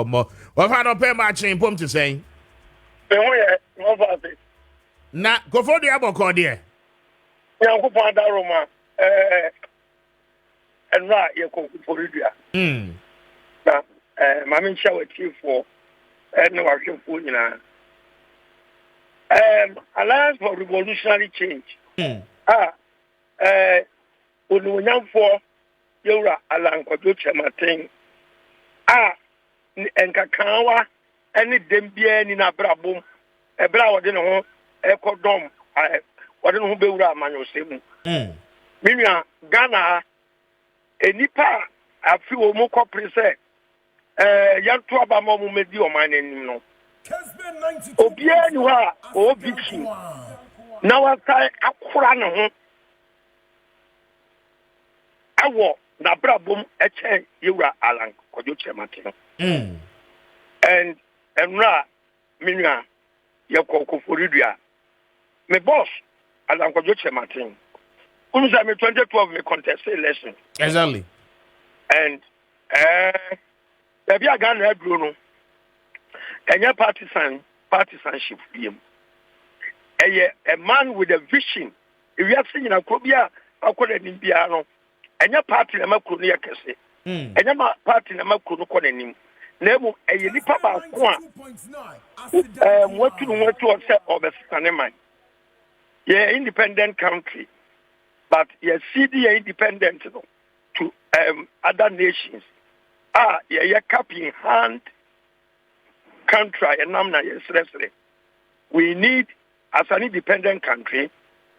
What I don't pay much in Pum to say? Na, go for the abo call there. Yanko Panda Roma, and right, you go for Lydia. Now, Mammy shower tea for no working food in Alliance for Revolutionary Change. When young for Yura Alan Koducha Martin. And Kakawa, any Dembien in a brabum, a brow dinner, a cordon, I wouldn't be Manuel Sim. Minia, Ghana, a Nipa, a few more corporate say, young Twaba Momu Medio, my name, no. Kessben Obia, you are, oh, Vichy. Now I say, a Kurano. I walk, na brabum, a chain, Yura Alan, Koducha Martin. And ra minya ye koko foridia me boss Alan Kojoche Martin unza me 2012 me contest election Exactly. And baby Ghana edro no enya partisanship biem a man with a vision if you have seen na krobia akola ni bia no enya party na makro ne yakese enya party na makro no kɔ nanim Nemo a nipa ba kwa what to say of a man. Yeah, independent country, but yeah, CD independent to other nations. Yeah, cap in hand country and namna yes, we need as an independent country,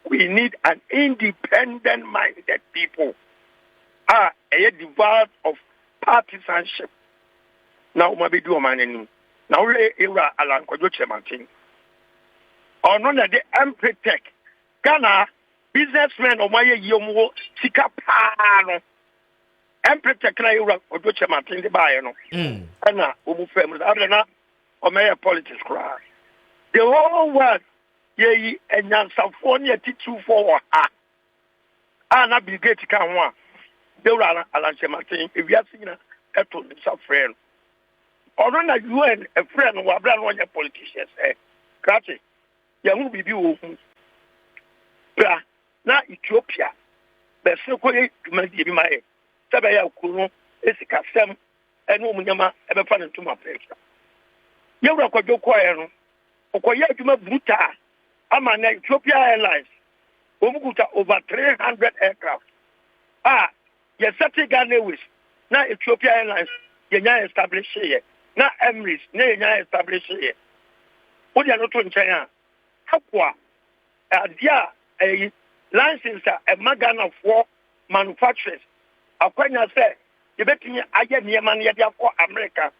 we need an independent minded people. A devoid of partisanship. Now, my baby, man, now era Alan Kojoche Martin. Or none of the Empretech Ghana businessmen of my yomo Sika Pano Empretech Naira Kojoche Martin the Bayano. Anna, Umu family, Adana, or Mayor politics cry. The whole world, ye and Yan Saphonia T2 for Anna Brigade can one. They were Alan Martin, if you have seen a to himself friend. Or not you and a friend who are brand one politicians, Kati, Yamu Bibi, now Ethiopia, the Sokoi, my Tabaya Kuno, Esika Sam, and Umuyama, ever fun into my place. You are quite quiet, Okoya Juma Buta, Amana Ethiopia Airlines, Umuguta over 300 aircraft. Yes, Ghana Airways, now Ethiopia Airlines, you're established here. Na Emirates, na established here. What you are not in China? Hakwa, a license, a magana for manufacturers. Akwanya say, you bet me, I get near money for America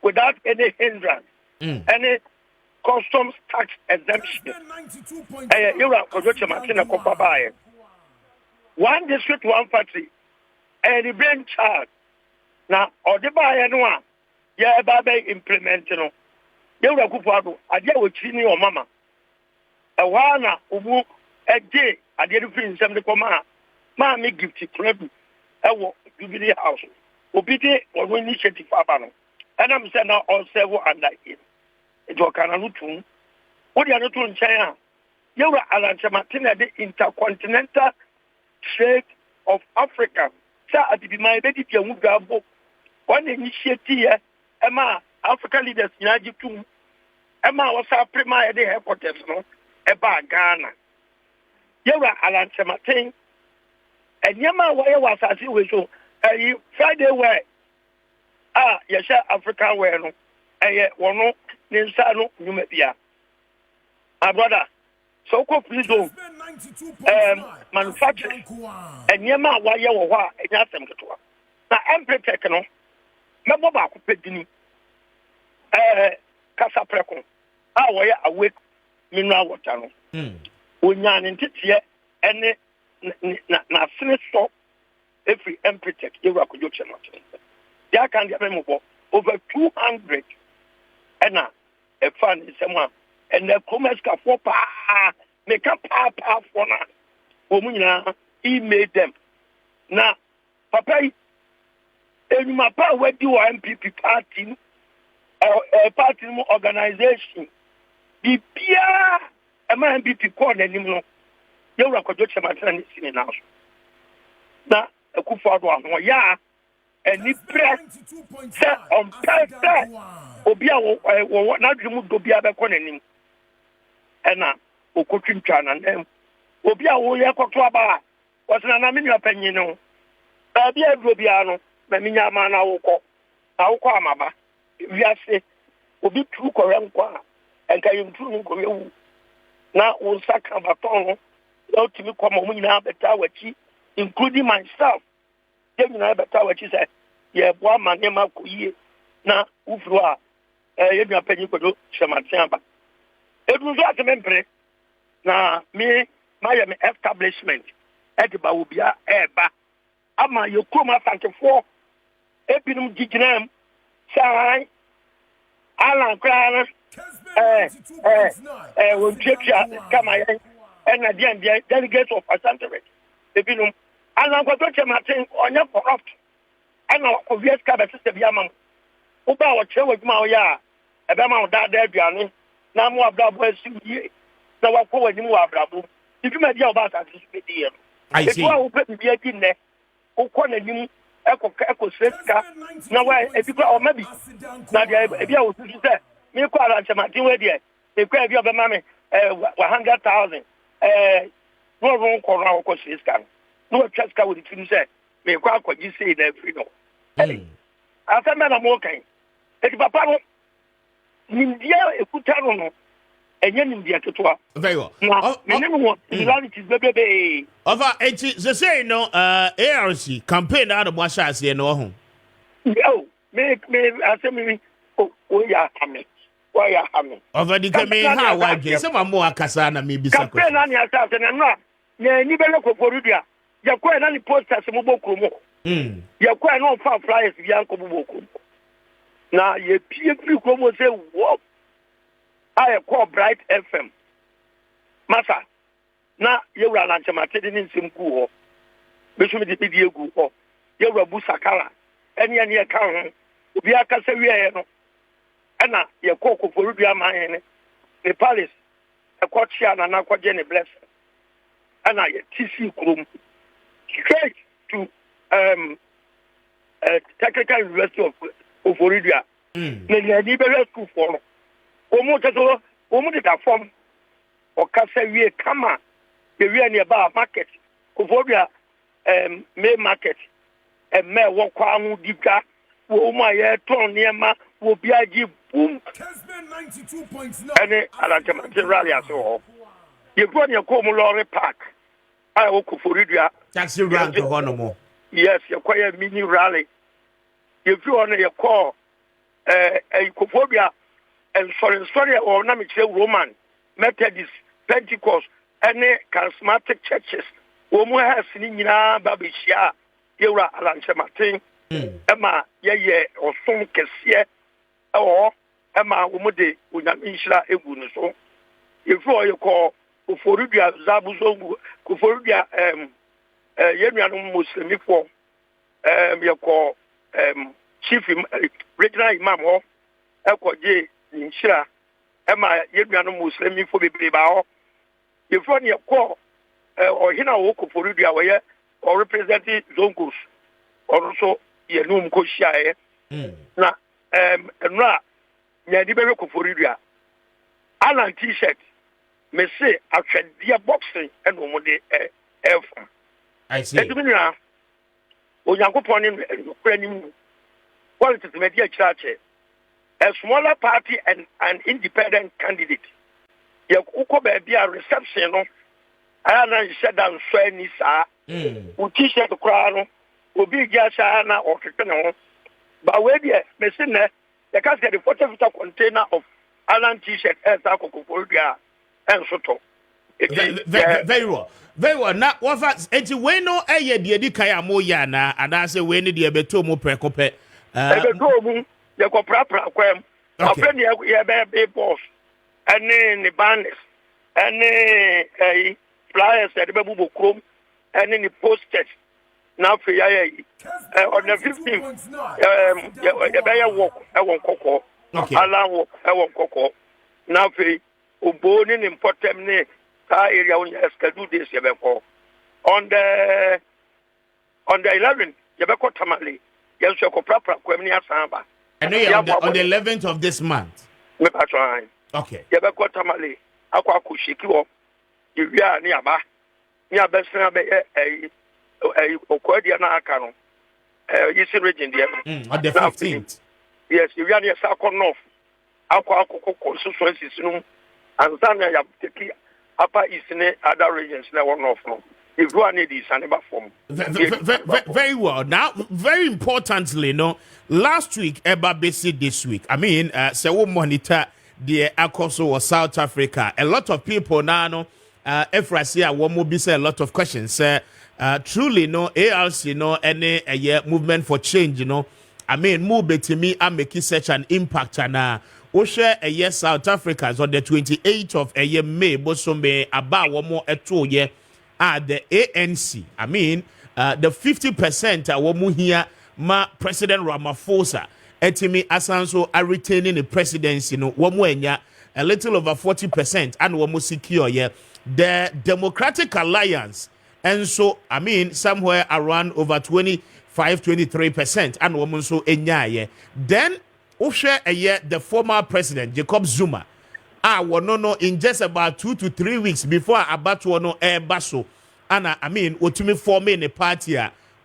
without any hindrance, any customs tax exemption. You are Kojoche Martina Kopabaye. One district, one factory, and the brain child. Now, or the buyer, no one. Yeah, Babe implementing. You were good for I deal with Chini or Mama. A wana, Ubu, a day, I didn't finish some the command. Mammy gift to club. I walk Jubilee House. Obede or when initiative Fabano. And I'm saying now all several under him. It was Kananutu. What you are not in China? You were Alan Martina, the intercontinental trade of Africa. Sir, I did my baby to move book. One initiative. Emma, African leaders in Egypt, Emma was our primary headquarters, no? Eba Ghana. You were Alan Martin, and Yama, where was as you wish, Friday way. Yes, African way, no, and yet one no, Ninsano, Numepia. My brother, so called please do manufacturing, and Yama, why you were, and Yassam to her. Now, I'm protecting. Mababa kupedini kasa preko we awake mineral water no onyan ntete ene na sene stop every empretech ewa kojoche no ya kan dia memo over 200 ena e fan isema and the commercial for pa make up pa for na omunyina he made them na papa Enuma pa wedi wa MPP party party organization bibia e ma MPP call nanim no ye wura kwadwo chematra ni sini na so na Akufo-Addo ano ya eni pre se on pese obi a wo na dwemu do bia be kɔ nanim ena okotwintwa na nam obi a wo ye kɔto aba wɔsena na menua panyin no baabi aduro bia no ma minya ma na wokɔ amaba wiase obi turu kɔhwɛ nkɔ a enka yimturu nkɔ yewu na wo saka baton no na otimi kɔma mo nyina beta wachi including myself ye nyina beta wachi sɛ ye boa ma ne ma koyie na ufuru a ye nua panyin kodo hyɛmaten aba edu so atemempre na me my establishment ediba obia eba ama ye koma sankefo ebinum giginam sai alan kran when Chepia come and again the delegates of Asante ebinum alan ko to Martin onye corrupt and obvious cabinet system yamam uba wo chewe dwuma wo ya ebe ma wo da aduane na mo abrabo asiye na wakɔ w'anim wɔ abrabo ifima dia oba asase so bedi ye I see. Etu a wo pe bibia di nne ukɔ n'anim ɛkɔ sika na wa ebi o ma bi na dia ebi a wo susu sɛ me kɔ ara nkyɛmaten we deɛ ekɔ ebi obɛma me 100,000 no ron kɔ na wakɔ sika no watwa sika wo di tim sɛ me kɔ akɔgye sei na afiri no asɛm na mo kan eti papa no nimdia ekuta no enye nimdia ketewa very well realities bebe over enti se say no ARC campaign na do asha ase no ho yo me asemi o ya hame over the campaign how why dey say ma mo akasa na me bisa ko campaign na ni asa na na ni bele ko porudua ya ko na ni posters mo bokro mo ya ko na fa flyers bi an ko bokro na ye pie free ko mo say wo I call Bright FM. Masa, na yewura na nchemate de nsem ku ho. Besumi de bidie gu ho. Yewura bu sakala. Ene e ka ho. Obi aka se wiye no. Ena ye call Koforudua man ne. The palace. E call chia na na kwaje ne bless. Ena ye TC kurum. Straight to Technical University of Koforudua. Ne ni be school for no. Omo teto omo de da form o kasa wie kama be wie ne ba market Koforudua May market me wo kwa hu dika wo mo aye ton ne ma wo bia gi boom Kessben 92.9 ene alantema rally aso ho ye go ne ko mo lorry park ai wo Koforudua taxi rank ho no mo yes ye kwa ye mini rally ye fi on ye call Koforudua and sorry or na me Roman Methodist Pentecost any charismatic churches wo mo has ni nyina ba be hia yewura alanchematen ema ye oson kese ema wo mo de onyamishira egu no so yefu ye ko Koforudua zabuzongu Koforudua yenuanu muslimifo ye ko chief regional imam ho ekoje nshira ema yeduanu muslimi fo bebre ba ho yefo ne ko ohina wo Koforudua wo ye o represent zonkos also ye num ko hia na enra nya di be Koforudua alan t-shirt me say atwedia boxing eno mo de efa I see edumina onyankopon ne kuranim quality to media church a smaller party and an independent candidate. You could be a reception. I know you said down so any sa. We teach the crown, will be Jashana or Kitano. But where the Messina, the casket, the photo container of Alan T-shirt as Koforudua and Soto. Very well. Very well. Now, what facts? Eti we no eye de di kaya mo ya na adase we ni de beto mo prekope. Beto the copra quam, a friend ye boss, and then the banners, and a flyers at the Babu Chrome, and then the posters. Now for on the 15th, you better walk. I won't cocoa. Okay. Allow our cocoa. Now, Obo ni important ne ka area on schedule this yebeko. On the 11th, yebeko tamale. Yes, you could proper Kwame Asamba. And on the 11th of this month. Me patron. Okay. Yebeko tamale. Akwa kushiki you are near ba. Near best friend a Okodia na akano. Eastern region there. On the 15th. Yes, you are near Sakon North. Aqua constituencies, and Zania Yapteki, Upper Eastern other regions, never north. If you are needed, and never form. Very well. Now, very importantly, last week, Eba Besi this week. I mean, Sewo monitor the Akoso or South Africa. A lot of people now, Efrasia, one more be say a lot of questions. Truly, ALC, any movement for change, I mean, move to me and make such an impact and Osha a year South Africa on the 28th of a year May, Bosome about one more at 2 year at the ANC. I mean, the 50% womu here ma President Ramaphosa etimi asanso are retaining the presidency womu a little over 40% and womu secure yeah. The Democratic Alliance and so I mean somewhere around over 25-23% and womu so enya then Osha a year the former president Jacob Zuma no in just about 2 to 3 weeks before about no baso and I mean otumi forming a party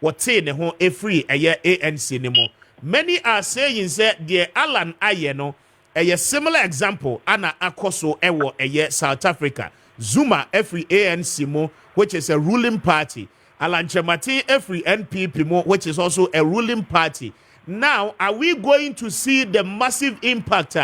what say ne ho a free a year ANC nemo. Many are saying that the Alan Ayeno a similar example ana akoso ewo a year South Africa Zuma every ANC mo which is a ruling party Alan Chemati every NPP mo which is also a ruling party. Now, are we going to see the massive impact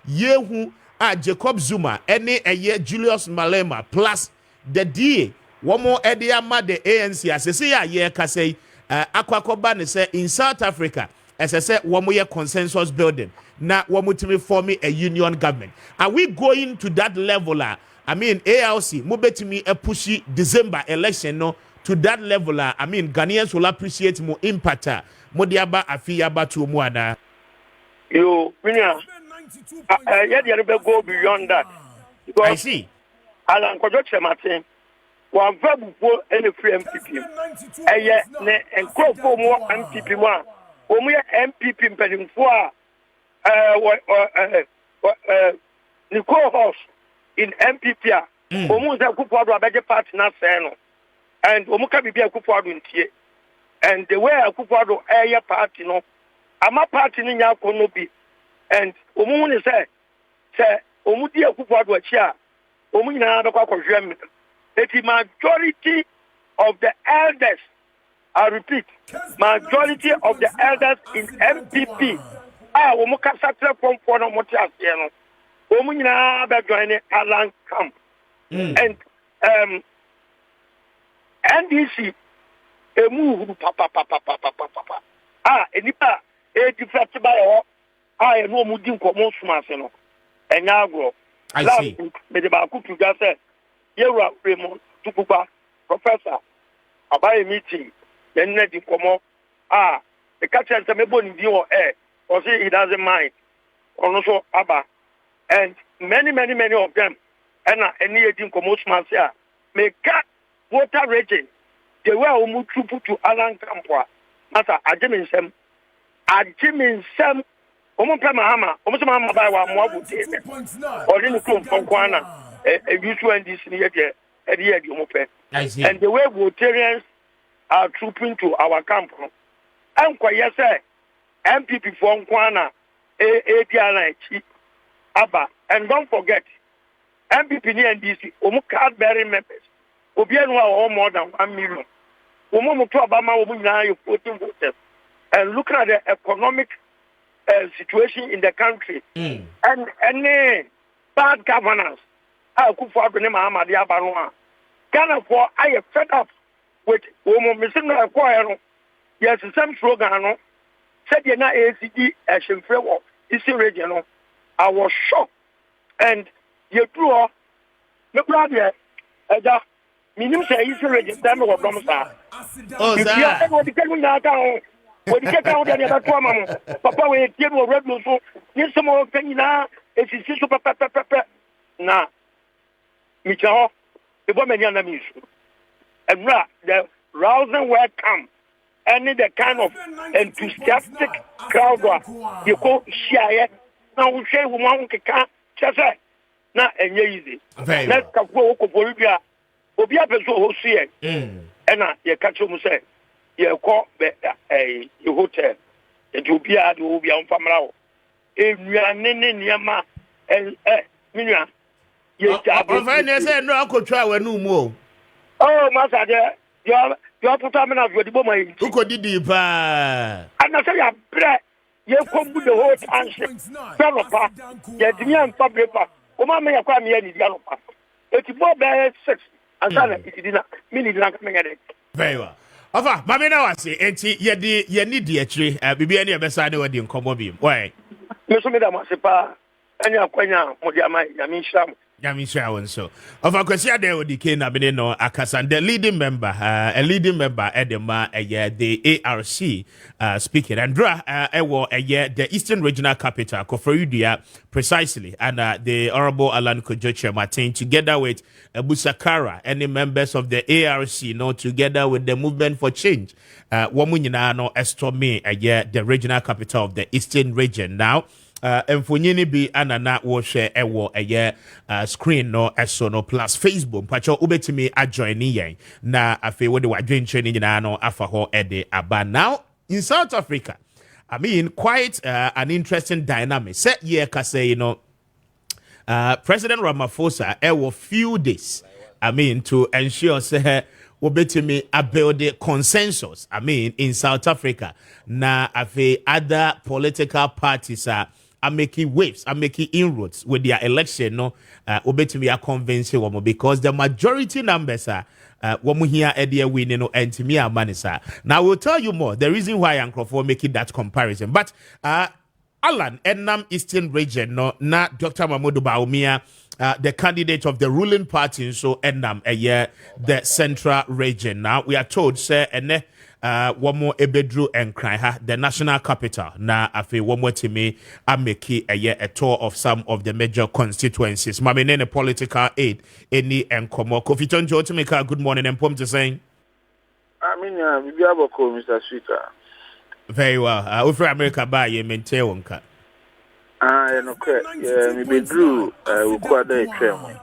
yehu Jacob Zuma, any a year Julius Malema, plus the DA, one more Ediama the ANC, as I say, a year Kasei, Aquacoban say in South Africa, as I said, one more consensus building. Now, one more to forming a union government. Are we going to that level? I mean, ALC, Mubetimi a pushy December election, no, to that level. I mean, Ghanaians will appreciate more impact. Modiaba Afiyaba to Muana. You, yet you go beyond that. Because I see. Alan Kojoche Martin, one verbal any free MPP. And crop for more MPP one. When we are MPP impeding for Nicole House in MPP, almost a good part of a party not saying, and Omuka be a good part in Tie. And the way I could follow a party, I'm a party in your conobi. And Omun say, Omudia could follow a chair. Omina, the majority of the elders, I repeat, majority of the elders in MPP are Omuka Satra from Pona Motiasiano. Omina, the joining Alan Camp. And NDC. A move, papa. Enipa, different by I know Mudim Common Smasino. And now, I see. Medibaku to just say, Yera Raymond, Tukuba, Professor, about a meeting, then let it come up. The catcher and Samebon in your air, or say he doesn't mind, or also Abba. And many of them, and any 18 Common Smasia, may cut water raging. They were almost to Alan Campua. Master, Ajimin Sem, Omopamahama, Omopama by one more would take or in the club from Kwana, a usual and this year, a year, and the way Rotarians are trooping to our camp. And quite yes, sir, MPP from Kwana, ADLI, Abba, and don't forget, MPP and DC, Omukad bearing members, Obianwa more than 1 million. And looking at the economic situation in the country and any bad governance, I could for the name Ahmadia Barua. Ghana for I am fed up with missing acquire. Yes, some slogan said you're not ACD as in framework. It's regional. I was shocked and you draw the brother. Minimum say Eastern region, them or Domsa. Oh, that. When you get out there, that's one. Papa, we get more red news. Yes, some more thing now. It's super pepper. Now, Michel, the woman you're not and the rousing welcome. Any the kind of enthusiastic crowd you call share. Now we share woman can just say, now and easy. Let's go to Bolivia. Obia Peso Hosie. And you catch him say, you call a hotel. It will be on Famrao. If you are Nini and Minia. Yes, I no, I could try no more. Oh, Master, you're put on with the woman. Who could did pa? And I say, I pray you come with the whole township. Developer, get me and public. Oma me akwa me any developer. It's more than 6. And sana it did not mean it not coming at it. Very well. Ofa, mama na wase enti ye need the tree. Bibi any abesa na wadi nkomo bi. Why? Me so me da masepa. Anya kwanya mo dia mai ya mi sham. Yamisha so. Of a question, there would decay Nabino Akasan, the leading member, a leading member, Edema, a year, the ARC speaking, and a year, the Eastern Regional Capital, Koforidua, precisely, and the Honorable Alan Kojoche Martin, together with Busakara, any members of the ARC, together with the Movement for Change, Wamunina, Estomi, a year, the regional capital of the Eastern region. Now, Mfonyini bi anana wo hwe ewo eye screen no eso no plus Facebook pacho ubetimi ajoin yen na afi wo de wadwenche ni nyina no afa ho ede aba. Now in South Africa, I mean quite an interesting dynamic. Set year ka say President Ramaphosa ewo few days, I mean, to ensure say obetimi build the consensus, I mean, in South Africa. Na afi other political parties are making waves, are making inroads with their election, obetumi are convincing woman because the majority numbers are woman here idea winning and to me are manisa. Now we'll tell you more. The reason why Ankrofo making that comparison. But Alan Enam Eastern region, na Dr. Mamudu Baumia, the candidate of the ruling party, so Enam the central region. Now we are told, sir, and one more ebedru and cry the national capital. Na afi one more timi ameki a tour of some of the major constituencies. Mami nene political aid any and komo. Kofi Tonjo to make a good morning and pom to saying. I mean, we have a call, Mr. Speaker. Very well. Over America by ye maintain one. Okay. We bedrew we quite a trem.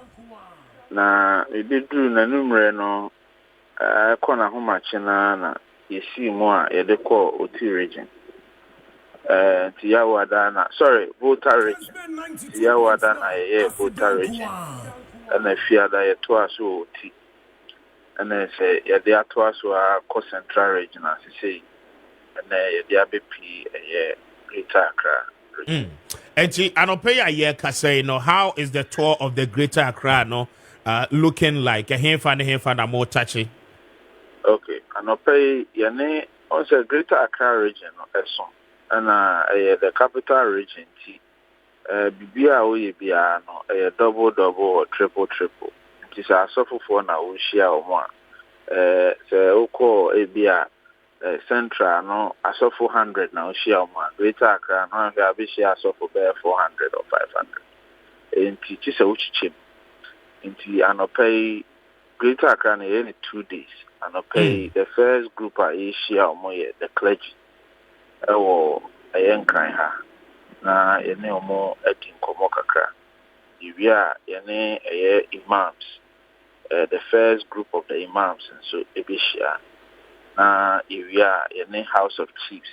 Na we bedrew na numere no kona homachina na yesi mo a ye de call Oti region. Tiyawada na voter region. Tiyawada na ye voter region. And I fear that ye to us Oti. And I say ye de to us ko central region as you say. And ye BP ye Greater Accra. And Anopea ye ka say how is the tour of the Greater Accra looking like? A hand more touchy. Okay, Anopea yene on the Greater Accra region eson. And the capital region T. Bibia we be a double or triple. It is a suffer for now we share one. So oko ebia central no asofo 100 now share one. Greater Accra no ga be share asofo be 400 or 500. Enti chise uchichim. Enti Anopea Greater Accra na any 2 days. Anopea the first group are share omoye the clergy. Ewo ayenkran ha na ene omo edin komo kakra iwia ene imams the first group of the imams and so ebishia na iwia ene house of chiefs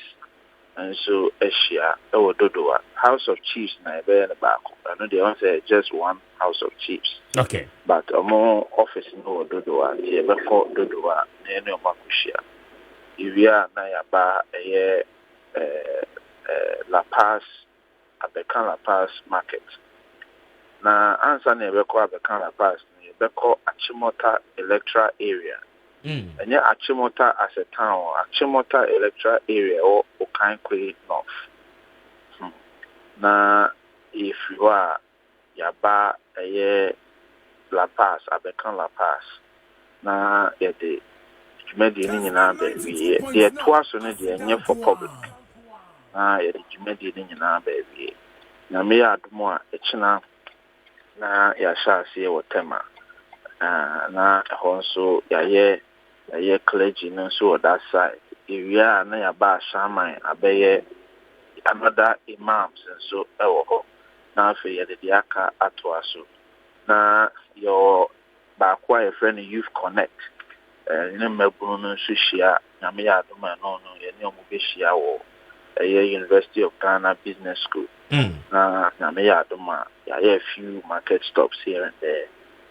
and so eshia ewo dodowa house of chiefs na ebe na back I know they want say just one house of chiefs, okay, but omo office no dodowa the ebe for dodowa na ene omo kushia iwia na yaba La Paz, Abekan La Paz market. Na answer nebeko Abekan La Paz, nebeko Achimota Electoral area. And yeah, Achimota as a town, Achimota Electoral area or Okankwe North. Na if you are Yaba La Paz, Abekan La Paz, na yede dwumadi ni nyinaa baabi de toa so ne de enye for public ye de dwumadi ni nyinaa baabi na me ya adomo a ekina na ya sha ase wo tema na ho nso ya clergy no so that side area na ya ba shaman abeye another imams nso ewo ho na afi ya de aka atoa so na your ba kwa your friend youth connect ni mabunu no so hia na me ya adoma no ye ne omo be hia wo University of Ghana Business School na me ya adoma ya few market stops here and there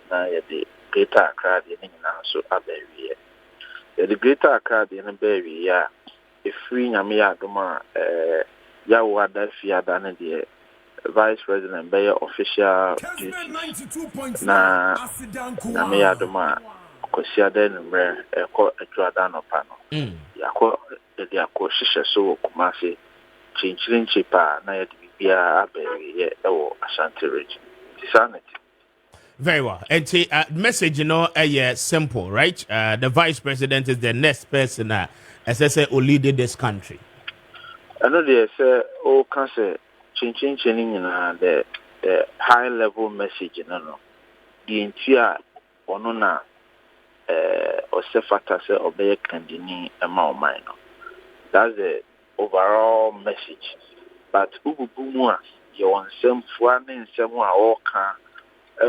na ya the Greater Accra de ni na so abawie the Greater Accra de ni bawie ya free na me ya adoma ya wa da fia da ne de Vice President be official duties na me ya adoma kosia da number ko adwada no pa no yakọ de akọ hihye so Kumasi chinchirin chipa na ya de bia abawie ye ewo Ashanti region sanity. Very well. And message, simple, right? The vice president is the next person, as I say, who lead this country. I know they say, can say, the high level message, the entire onona, or sefata se obey kandini amount minor. That's the overall message. But ubu bumwa, you want some fun and some all can.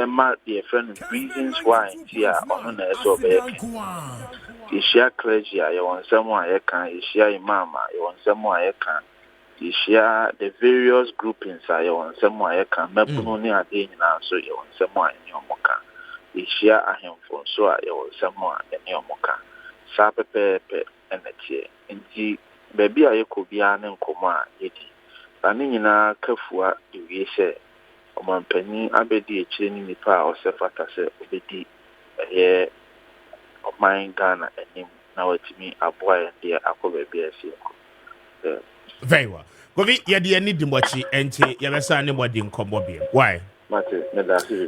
My dear friend, reasons why here on the SOB. You share clergy, you want someone you can, you share imam, you want someone you can, you share the various groupings, you want someone you can, Mepuni are doing now, so you want someone in your mocha. You share a handful, so you want someone in your mocha. Sape and the tea. Indeed, baby, I could be an uncoma, yeti. Panina Kafua, you say. Omampani abedi echini nipa osefata se obedi oman Ghana enim na watimi aboa de akoba bia esi. Very well. Kofi ye de ani dimwachi enti ye besa ne modi nkombo bia. Why?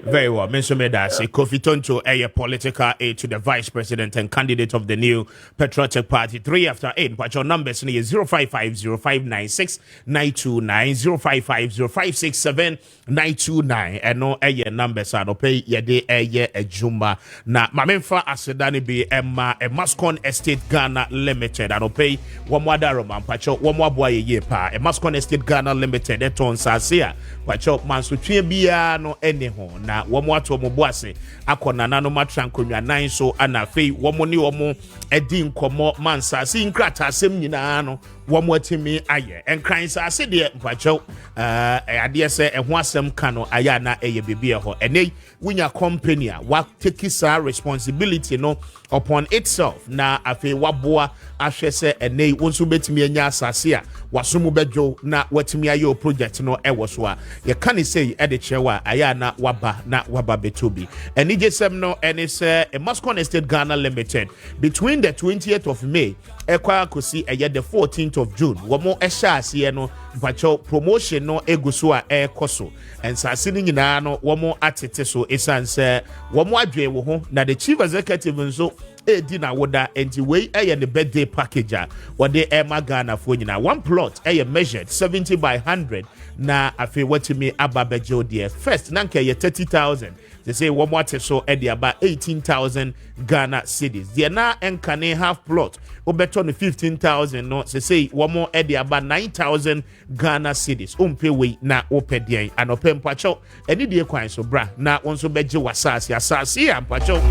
Very well. Mention Medasi, Kofi Tonto, a political aide to the vice president and candidate of the new Patriotic Party. 3 after 8. But your numbers is 055-0596-929, 055-0567-929. And no a numbers are no pay ye de a jumba. Na Mamenfa Asedani be Emma, a Mascon Estate Ghana Limited. And no pay one more daroman, Pacho, one more boy ye pa, a Mascon Estate Ghana Limited, a ton Sasia, Pacho Mansutia Bia. No anyhow na womo ato mo boase akona nano matrankonwa nan so ana fei womo ni womo edi nkomo mansa si nkrata asem nyina no womo atimi aye enkran sa ase de mpacho ade se eho asem ka no aya na eye bibie ho ene wunya company a wa take sa responsibility no upon itself na afei waboa ahwe se ene wonso betimi anya asase a wasomu bedwo na watimi aye project no ewo so a ye kan say e de chewa aya na waba betobi eni jesem no eni se Mascon Estate Ghana Limited between the 20th of May ekwa kosi eye the 14th of June womo ehya ase no mpacho promotion no eguso a ekoso ensase ni nyina no womo atete so esanse womo adwe wo ho na the chief executive nso edi na woda enti wei eye ne birthday package a wode Emma Ghana fo nyina one plot eye measured 70 by 100 na afi watimi ababejo de first na nke ye 30,000 they say one more so edi about 18,000 Ghana cedis they na enkane half plot obeto no 15,000 no say one more edi about 9,000 Ghana cedis umpe we na opedien anope mpacho eni de kwan so bra na wonso beje wasase asase ampacho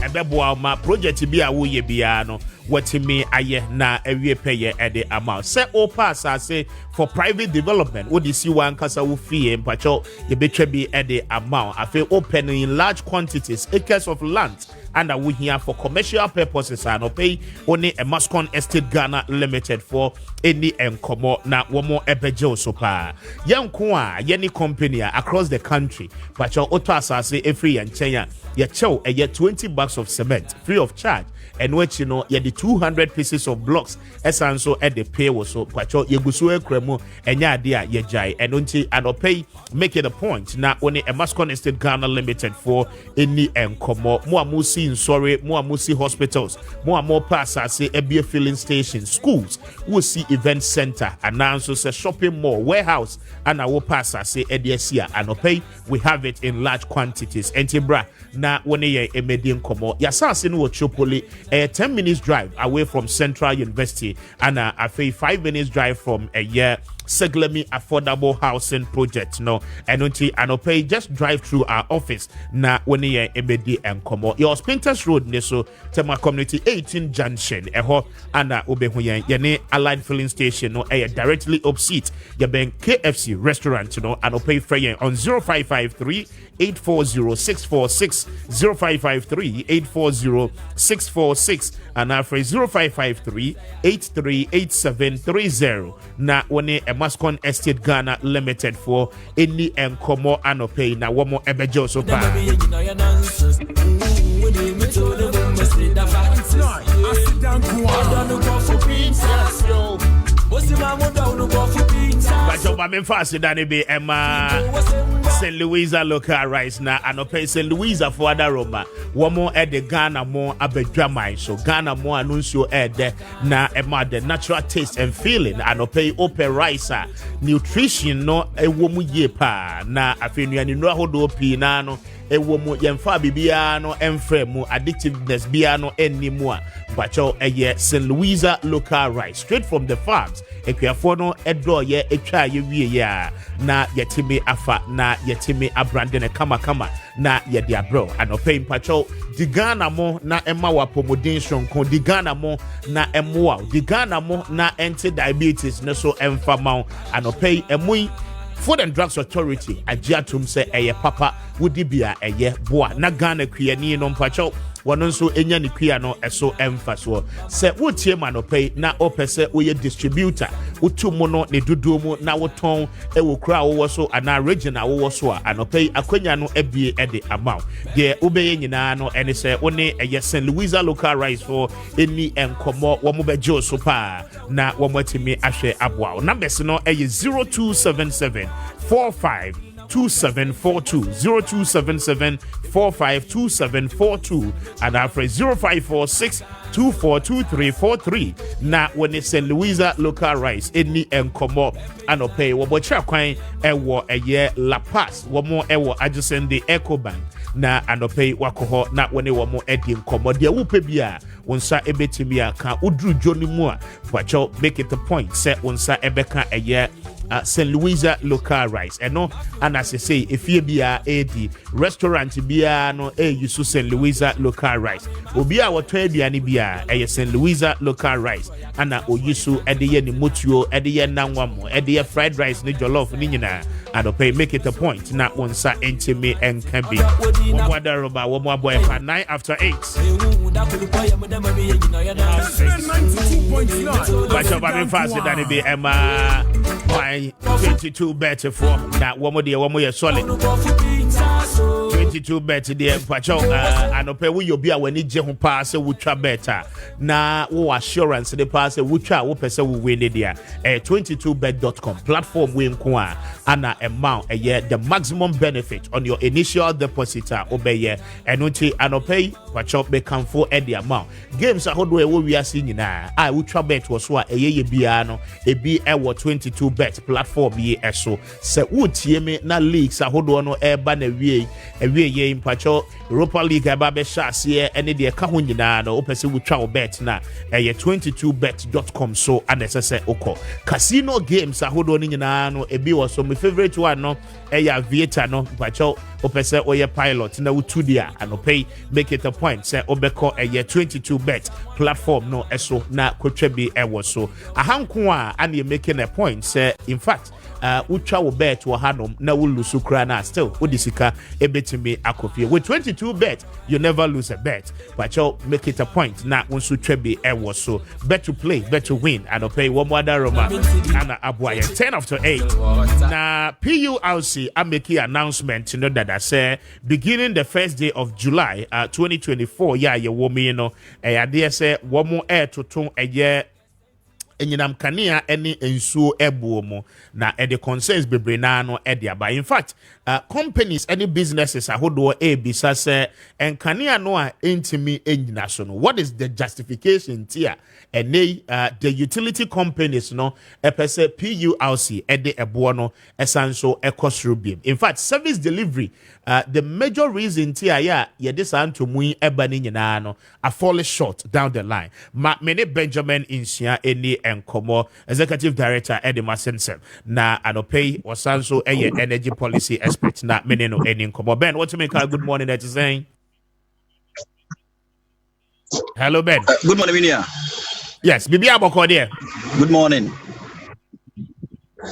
ebeboa ma project bi a wo ye bia no watimi aye na ewie peye ede amount se o pass ase for private development wo di si wan kasa wo fie mpacho ye betwa bi ede amount afi open in large quantities acres of land and we here for commercial purposes and pay only a Mascon Estate Ghana Limited for any enkomo na womo ebeje osopa yanko a yeni company across the country but your auto asase every and Kenya ye chow a $20 of cement free of charge and which you know yeah the 200 pieces of blocks esan so at the pay was so kwacho yegusu ekremu enya ade a yejai and unti anopay make it a point na when a Mascon Estate Ghana Limited for any enkomo mo amusi sorry mo amusi hospitals mo more passase ebie filling station schools we see event center announce a shopping mall warehouse and our passase ediesia anopay we have it in large quantities entibra na when a medium komo yasase no chopoli a 10 minutes drive away from Central University and a 5 minutes drive from a year Seglemi affordable housing project no and until anopay just drive through our office na when ye emedi enkomo your Spinters Road ne so Tema Community 18 Junction eho ana obehu yene Allied filling station no directly opposite your bank KFC restaurant no anopay free on 0553 840-646 0553-840-646 and after 0553-838730 na one Mascon Estate Ghana Limited for any enkomo anopay na womo ebejo so pa but I'm fast than be Emma St. Louisa local rice na anopay St. Louisa for other Roma one more at the Ghana more abedramai so Ghana more anuncio ed na Emma the natural taste and feeling anopay open rice nutrition no a woman ye pa na afinu ani no hodo pi na no ewo mu yemfa bibia no emfrɛ mu addictiveness bia no anymore bacho eye St. Louisa local rice straight from the farms ekuafo no edo ye etwa ye wie ya na yetimi afa na yetimi abrande ne kama na ye dia bro anopay mpacho digana mo na emma wa pomodin shonko digana mo na emwa digana mo na anti diabetes ne so emfa ma anopay emui Food and Drugs Authority ajiatum se eye papa wudi bia eye boa na Ghana kwiani no mpacho wono nso enya ne kwia no eso emfaso se wotie manopay na opese wo ye distributor utumo no ne dodo mu na woton ewo kura wo so ana regional wo so a anopay akwanya no ebie ede amount de obeye nyina no ene se woni eye St. Louisa local rice for any enkomo wo mo bejo so pa na wo matimi ahwe aboa numbers no eye 0277 452742 0277 452742 and after 0546 242343 na when it's St. Louisa local rice any enkomo anopay wo bocha kwan ewo eye La Paz wo mo ewo adjacent the Ecobank na anopay wakoho na when wo mo edi enkomo de wupe bia wonsa ebetimi aka udru joni mu a bacho make it a point say wonsa ebeka eye St. Louisa local rice eno and as I say if you be a restaurant bia no you so St. Louisa local rice obi a wato aduane bia St. Louisa local rice ana oyusu ede ni motuo ede nanwamo ede fried rice ni jollof ni nyina anopay make it a point na onsa entime enka bi wada roba wo mo boy for 9 after 8 but you be fast than be Emma 22 better for that one more year solid 22 better there pacho anope we you be when ni je ho pass we twa better na wo assurance the pass we twa wo pese we win there 22bet.com platform we nko a ana amount the maximum benefit on your initial deposit obeye enunti anope pacho be can for the amount games ahodo e wo wi ase nyina we twa bet wo so a ye bia no e bi e wo 22bet platform ye eso se wotie me na leagues ahodo no eba na wie ye mpacho Europa League aba be shase ene de ka ho nyina no opese wotwa wo bet na 22bet.com so anese oko casino games ahodo ni nyina no ebi wo so my favorite one no aviator no mpacho opese oye pilot na wutu dia anopay make it a point say obeko 22bet platform no eso na kwetwa bi ewo so ahanko a ane making a point say in fact utwa wo bet wo hanom na wo lusu kra na still odisika ebetimi akofie with 22bet you never lose a bet but you make it a point na wonso twabe ewo so bet to play bet to win and pay one more Roma and Abuaya 10 after 8 na PULC am making announcement you know that Canada say beginning the first day of July 2024 yeah ye woman you know ade say one more air to ton a year enyinam kanea ene ensuo ebuo mu na the concerns bebre na no aba. In fact companies any businesses ahodo ebisa se enkanea no a entimi enyina so no. What is the justification here? And the utility companies no epese PULC ede ebo no esanso ekosrubim. In fact, service delivery the major reason here yeah ye disantomu eba ni nyina no a fall short down the line. Many Benjamin Insia any Enkomo Executive Director Eddie Masensen na anopay wasanso energy policy expert na meneno any Enkomo. Ben, what to make a good morning that is saying? Hello Ben. Good morning, Minia. Yes, Bibi Aboko there. Good morning.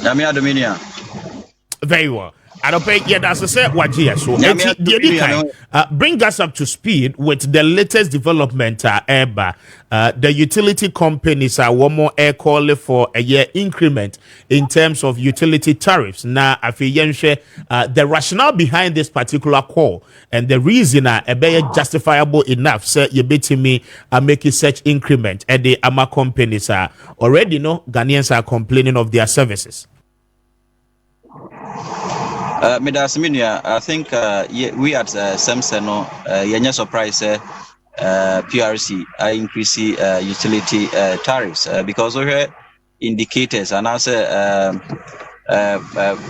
Yamia Dominia. Very well. I don't pay yeah, that's a set what here. So bring us up to speed with the latest development the utility companies are one more air call for a year increment in terms of utility tariffs. Now the rationale behind this particular call and the reason justifiable enough say you betting me making such increment and the AMA companies are already Ghanaians are complaining of their services. I think we at Samson you're surprised PRC increase utility tariffs because we have indicators and also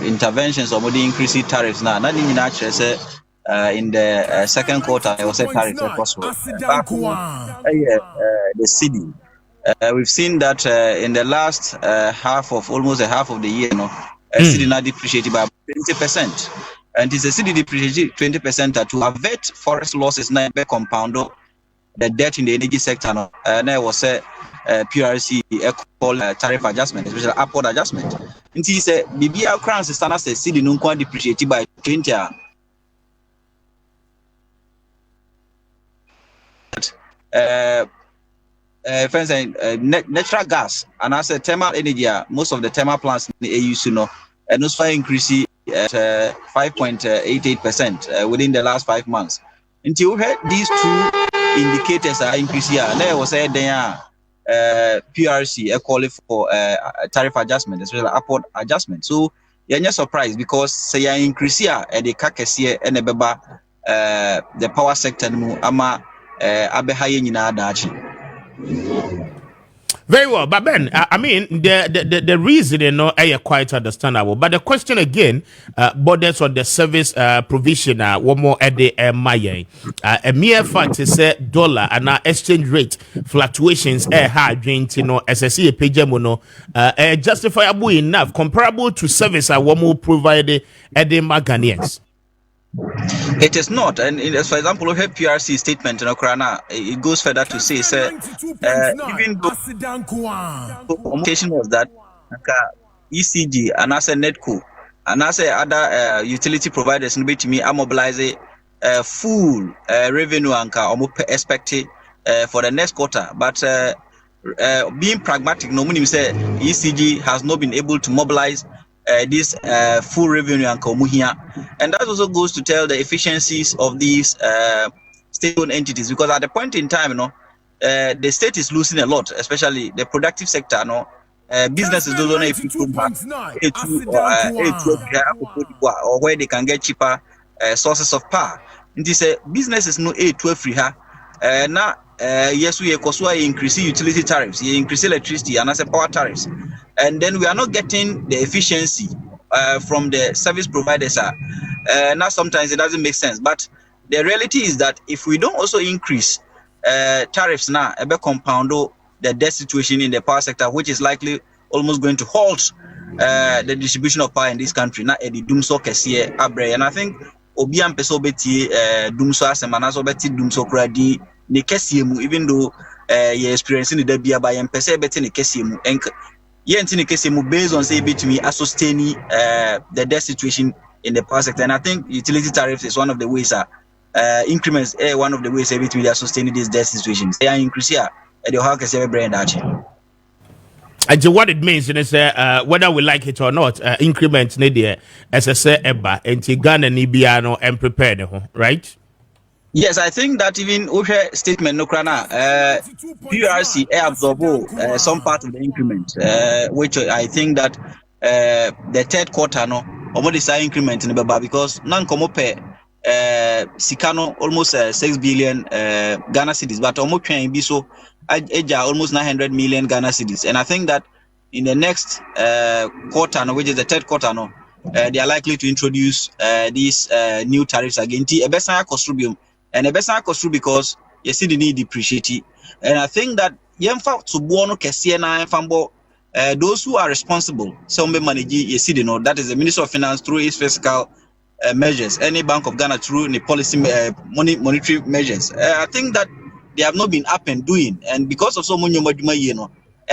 interventions or the increase tariffs now. Not in actually say in the second quarter it was a tariff possible. The city. We've seen that in the last almost half of the year, city now depreciated by 20%, and it's a city depreciated 20% to avert forest losses now be compound the debt in the energy sector. And there was a PRC called tariff adjustment, especially upward adjustment. And he said, BBR crowns is standard city no depreciated by 20. For instance, natural gas and as a thermal energy, most of the thermal plants in the AU and also increasing at 5.88% within the last 5 months. Until we had these two indicators are increasing, and there was a PRC calling for tariff adjustment, especially upward adjustment. So you're not surprised because say you increase here at the Kakesi and the power sector ama abehaye nyina adachi. Very well, but Ben, I mean the reason is quite understandable. But the question again borders on the service provision. One more at the Maakye. A mere fact is dollar and exchange rate fluctuations high. SSC page justifiable enough, comparable to service one more provided at the Ghanaians. It is not, and as for example, we have PRC statement in Ukraine. It goes further to say, even though communication was that ECG and as a Netco and as other utility providers in me are mobilizing full revenue anchor expected for the next quarter, but being pragmatic, no meaning say ECG has not been able to mobilize this full revenue and that also goes to tell the efficiencies of these state-owned entities, because at the point in time, the state is losing a lot, especially the productive sector. Businesses don't know if or where they can get cheaper sources of power. And this businesses no A12 free now. Yes, we increase utility tariffs, increase electricity and as a power tariffs, and then we are not getting the efficiency from the service providers. Now sometimes it doesn't make sense, but the reality is that if we don't also increase tariffs now, compound the debt situation in the power sector, which is likely almost going to halt the distribution of power in this country. Now, Dumso Kessben Abre, and I think Obiam Peso Beti Dumso Asemanas Obeti Dumso Kradi. Even though you're experiencing the debia by and pese better Nikesimu and Nikesimu based on say to me as sustaining the debt situation in the power sector. And I think utility tariffs is one of the ways increments one of the ways between they are sustaining this debt situations. They are increasing at the how can say brand actually. And what it means is whether we like it or not, increment nedia as I say eba and Ghana Nibiano and prepare right? Yes, I think that even Ushe statement no krana PRC absorb some part of the increment, which I think that the third quarter no almost is increment in the because non como pay Sikano almost 6 billion Ghana cedis, but almost can be so almost 900 million Ghana cedis, and I think that in the next quarter, no, which is the third quarter, no, they are likely to introduce these new tariffs again. And a better cost because you see the need depreciate. And I think that to buono Kessiena fambo those who are responsible, some manage you see that is the Minister of Finance through his fiscal measures, any Bank of Ghana through the policy monetary measures. I think that they have not been up and doing, and because of so many and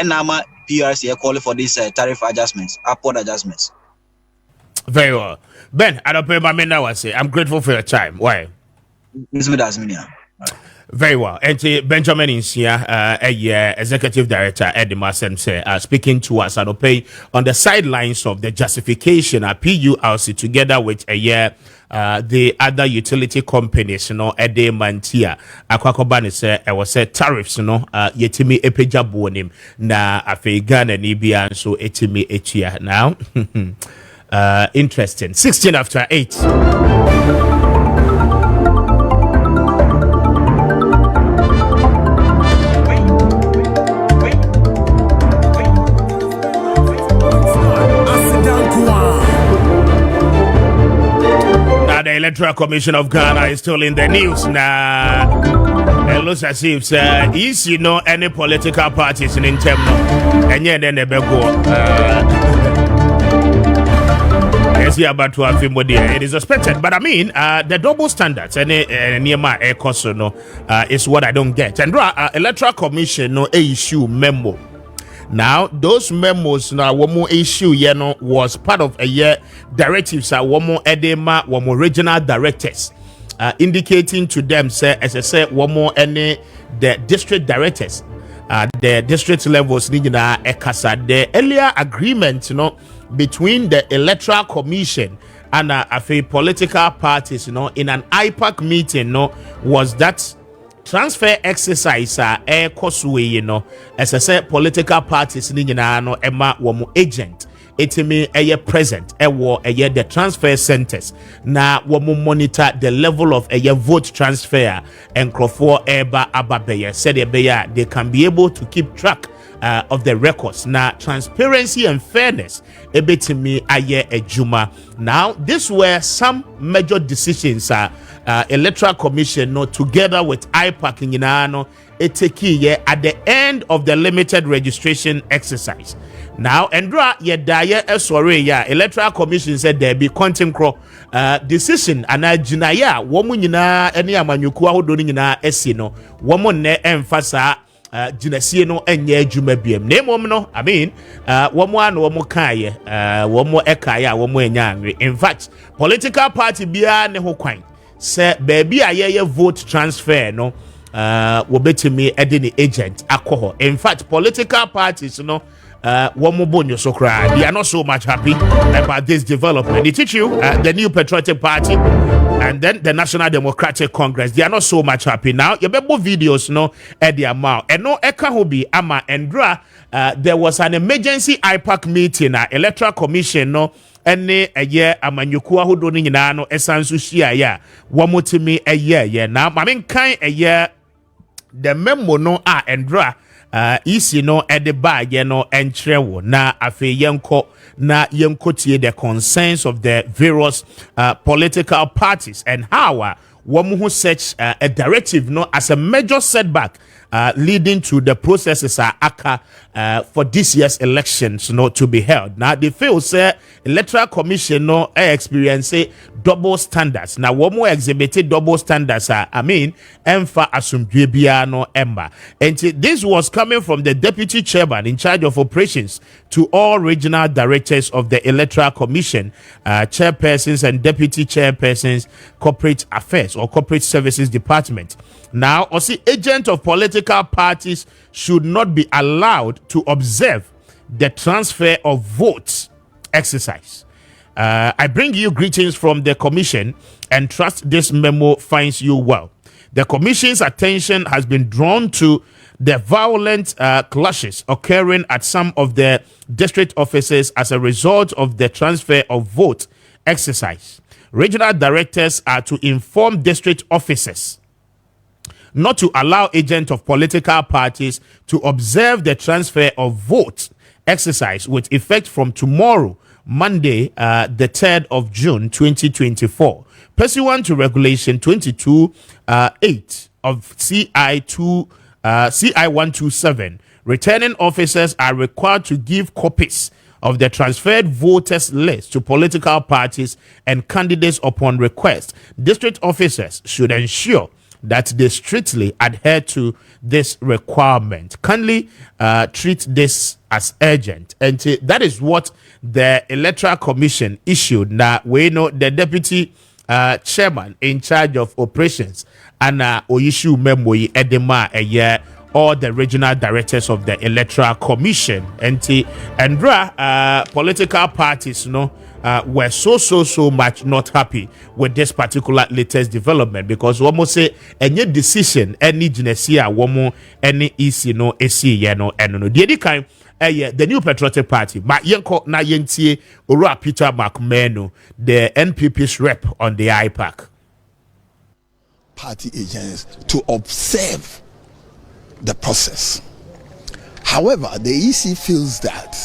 now PRC calling for these tariff adjustments, upward adjustments. Very well, Ben. I don't pay my men now. I say I'm grateful for your time. Why? Very well. And Benjamin Insia, Executive Director Eddie Masen, speaking to us on the sidelines of the justification at PURC together with the other utility companies, Eddie Mantia, Akwakobani said, I was said tariffs, yetimi epeja buonim na Ghana Nibia, so etimi etia now. Interesting. 16 after 8. The Electoral Commission of Ghana is still in the news now. It looks as if any political parties in term and yet then it is expected, but I mean the double standards and is what I don't get. And Electoral Commission issue memo. Now, those memos now one more issue was part of a directives one more edema, one more regional directors indicating to them say as I said one more the district directors the district levels the earlier agreement between the Electoral Commission and a political parties in an IPAC meeting was that transfer exercise koswe as I said political parties emma womo agent etimi present the transfer centers na womo monitor the level of vote transfer and crofo eba ababeye said they can be able to keep track of the records. Now, transparency and fairness, ebetimi aye ejuma. Now, these were some major decisions. Electoral Commission, together with IPAC at the end of the limited registration exercise. Now, Endra Yedaya sorry, Electoral Commission said there be content decision and jinaya womunina any amanyukua hodonina esino woman ne emphasa Jinasi no enye juma biem name no I mean womo womo kaye womo ekaya womo enyangwe. In fact, political party bia ne ho kwan say baby aye vote transfer no wobetimi edini agent akoho. In fact, political parties womo bonyo sokra they are not so much happy about this development. They teach you the New Patriotic Party and then the National Democratic Congress, they are not so much happy now. You better videos at the amount and no ekahobi ama endra there was an emergency IPAC meeting Electoral Commission ene amanyukua hodoni nyina esansu hia ya womotimi na mamen kan the memo endra isi ede bag entrewo na afe yenko na yenkotie the concerns of the various political parties and how who such a directive as a major setback leading to the processes for this year's elections to be held. Now they feel say Electoral Commission experience double standards. Now one more exhibited double standards emfa asumdwe emba. And this was coming from the deputy chairman in charge of operations to all regional directors of the Electoral Commission, chairpersons and deputy chairpersons, corporate affairs or corporate services department. Now, also agent of political parties should not be allowed to observe the transfer of votes exercise. I bring you greetings from the Commission and trust this memo finds you well. The Commission's attention has been drawn to the violent clashes occurring at some of the district offices as a result of the transfer of vote exercise. Regional directors are to inform district officers not to allow agents of political parties to observe the transfer of vote exercise with effect from tomorrow, Monday, the 3rd of June, 2024. Pursuant to Regulation 22(8) of CI 127, returning officers are required to give copies of the transferred voters list to political parties and candidates upon request. District officers should ensure that they strictly adhere to this requirement. Kindly treat this as urgent. And that is what the Electoral Commission issued. Now, we know the deputy chairman in charge of operations, and Oyishu Memoyi Edema, all the regional directors of the Electoral Commission. And political parties, were so much not happy with this particular latest development, because one must say any decision, any genesia, any issue, the kind. The New Patriotic Party, Maakye na yentie Ora Peter Macmenu, the NPP's rep on the IPAC. Party agents to observe the process. However, the EC feels that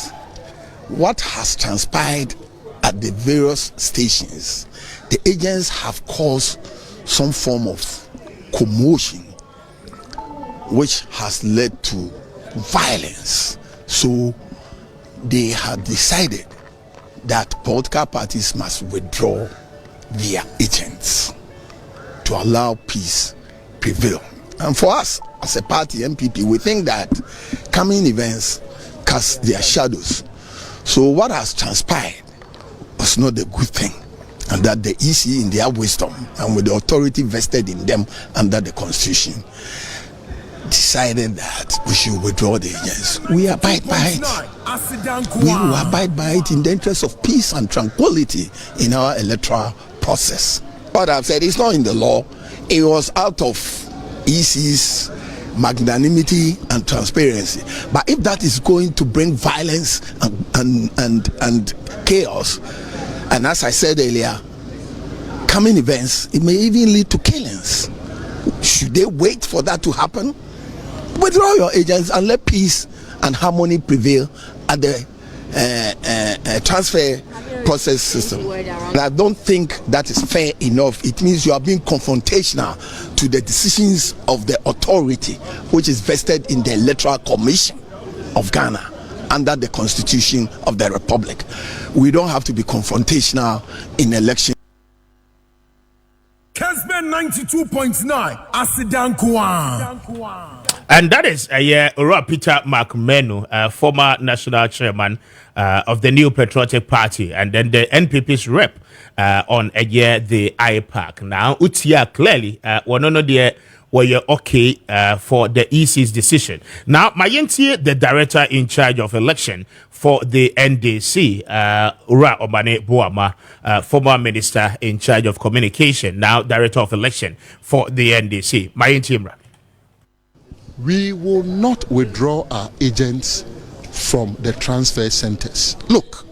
what has transpired at the various stations, the agents have caused some form of commotion, which has led to violence. So they have decided that political parties must withdraw their agents to allow peace prevail. And for us as a party, MPP, we think that coming events cast their shadows. So what has transpired was not a good thing, and that the EC, in their wisdom and with the authority vested in them under the Constitution, decided that we should withdraw the agents. We abide by it. We will abide by it in the interest of peace and tranquility in our electoral process. What I've said is not in the law. It was out of EC's magnanimity and transparency. But if that is going to bring violence and chaos, and as I said earlier, coming events, it may even lead to killings. Should they wait for that to happen? Withdraw your agents and let peace and harmony prevail at the transfer process system. And I don't think that is fair enough. It means you are being confrontational to the decisions of the authority, which is vested in the Electoral Commission of Ghana under the Constitution of the Republic. We don't have to be confrontational in elections. Kessben 92.9 Asidankwa. And that is Ora Peter Macmenu, former national chairman of the New Patriotic Party, and then the NPP's rep on the IPAC. Now, Utia clearly, were you okay for the EC's decision? Now, Mayentie, the director in charge of election for the NDC, Ura Omane Boama, former minister in charge of communication, now director of election for the NDC. Mayentie Imra. We will not withdraw our agents from the transfer centers. Look,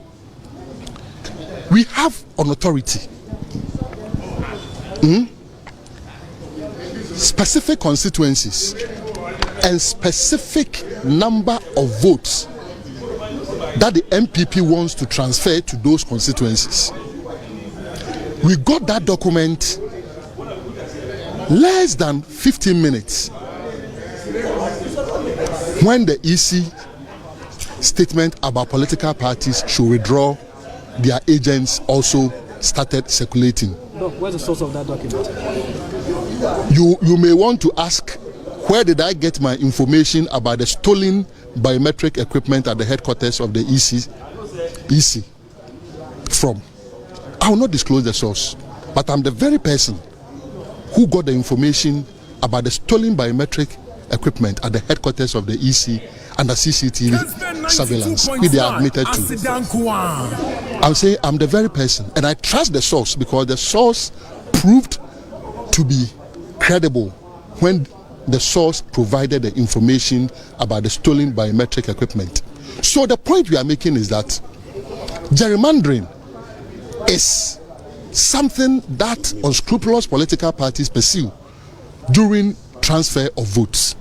we have an authority. Specific constituencies and specific number of votes that the MPP wants to transfer to those constituencies. We got that document less than 15 minutes when the EC statement about political parties should withdraw their agents also started circulating. Doc, where's the source of that document? You may want to ask, where did I get my information about the stolen biometric equipment at the headquarters of the EC from? I will not disclose the source, but I'm the very person who got the information about the stolen biometric equipment at the headquarters of the EC under CCTV surveillance, if they are admitted to. I'm saying I'm the very person, and I trust the source because the source proved to be credible when the source provided the information about the stolen biometric equipment. So the point we are making is that gerrymandering is something that unscrupulous political parties pursue during transfer of votes.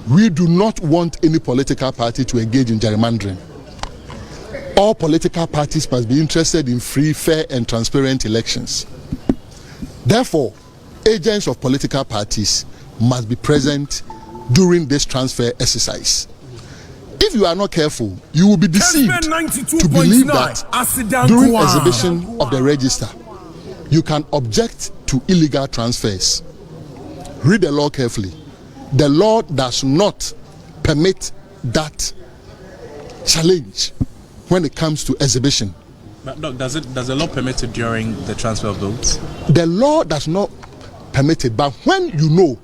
We do not want any political party to engage in gerrymandering. All political parties must be interested in free, fair, and transparent elections. Therefore, agents of political parties must be present during this transfer exercise. If you are not careful, you will be deceived to believe that during exhibition of the register, you can object to illegal transfers. Read the law carefully. The law does not permit that challenge when it comes to exhibition. But Doc, does the law permit it during the transfer of votes? The law does not permit it, but when you know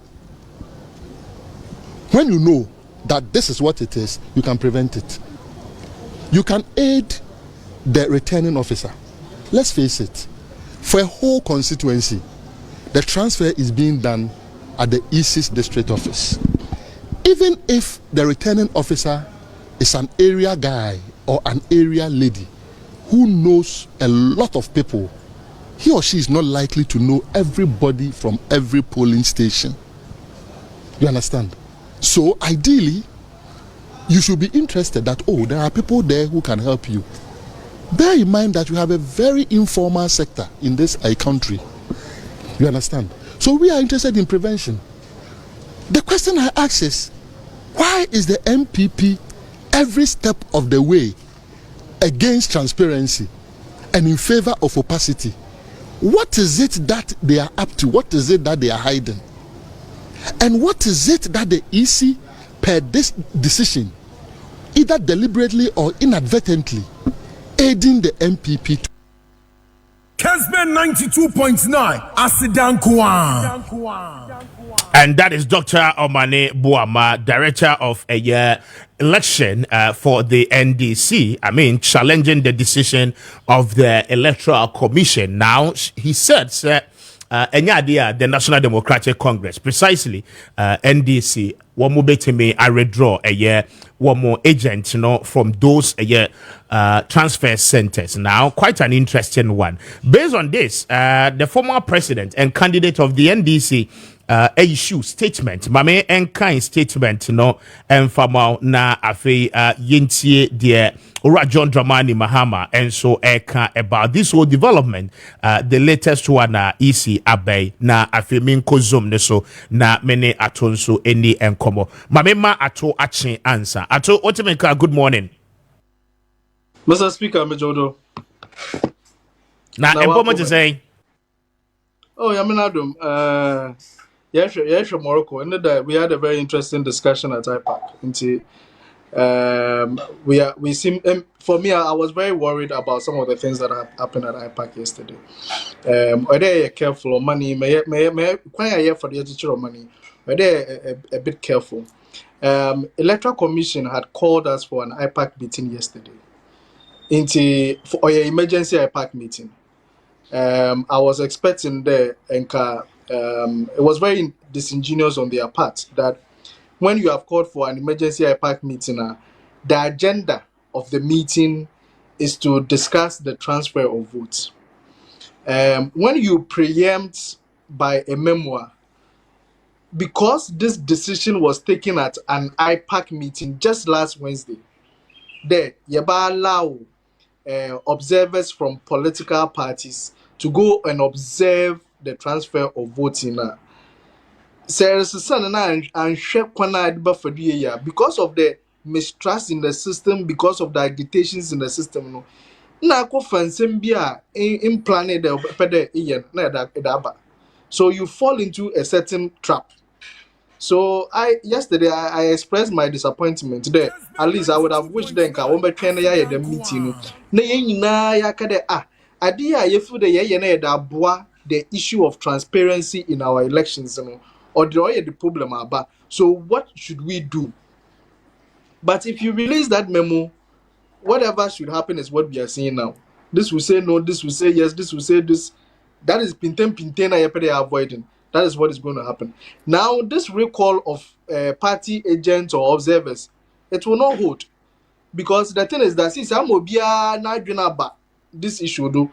that this is what it is, you can prevent it. You can aid the returning officer. Let's face it, for a whole constituency, the transfer is being done at the EC's district office. Even if the returning officer is an area guy or an area lady who knows a lot of people, he or she is not likely to know everybody from every polling station. You understand? So ideally, you should be interested that, oh, there are people there who can help you. Bear in mind that you have a very informal sector in this country. You understand? So we are interested in prevention. The question I ask is, why is the MPP every step of the way against transparency and in favor of opacity? What is it that they are up to? What is it that they are hiding? And what is it that the EC, per this decision, either deliberately or inadvertently, aiding the MPP to? Kessben 92.9 Asidankwa. And that is Dr. Omane Buama, Director of a election for the NDC. I mean, challenging the decision of the Electoral Commission. Now, he said, the National Democratic Congress, precisely NDC, one more betime I redraw one more agent, from those transfer centers. Now, quite an interesting one. Based on this, the former president and candidate of the NDC issue statement, mame enkai statement, enfama na afe yentie de Ora John Dramani Mahama, and so eka about this whole development, the latest one EC Abbey na afimin kozum neso na mene atonso eni enkomo. Mamema ato ache answer. Ato otemeka, good morning. Mr. Speaker, Mejodo. Na empomo to say. Oh, Yaminadum. Yes, Morocco. And we had a very interesting discussion at IPAC. We seem, for me, I was very worried about some of the things that happened at IPAC yesterday. Are they careful on money? May quite a for the teacher of money. Are they a bit careful? Electoral Commission had called us for an IPAC meeting yesterday. For an emergency IPAC meeting. I was expecting it was very disingenuous on their part that when you have called for an emergency IPAC meeting, the agenda of the meeting is to discuss the transfer of votes. When you preempt by a memoir, because this decision was taken at an IPAC meeting just last Wednesday, there you allow observers from political parties to go and observe the transfer of voting. Because of the mistrust in the system, because of the agitations in the system, so you fall into a certain trap. So yesterday I expressed my disappointment there. At least I would have wished them the meeting. The issue of transparency in our elections, or the problem about. So what should we do? But if you release that memo, whatever should happen is what we are seeing now. This will say no, this will say yes, this will say this. That is pinten I avoiding. That is what is going to happen. Now, this recall of party agents or observers, it will not hold. Because the thing is that since I'm obia na dream about this issue do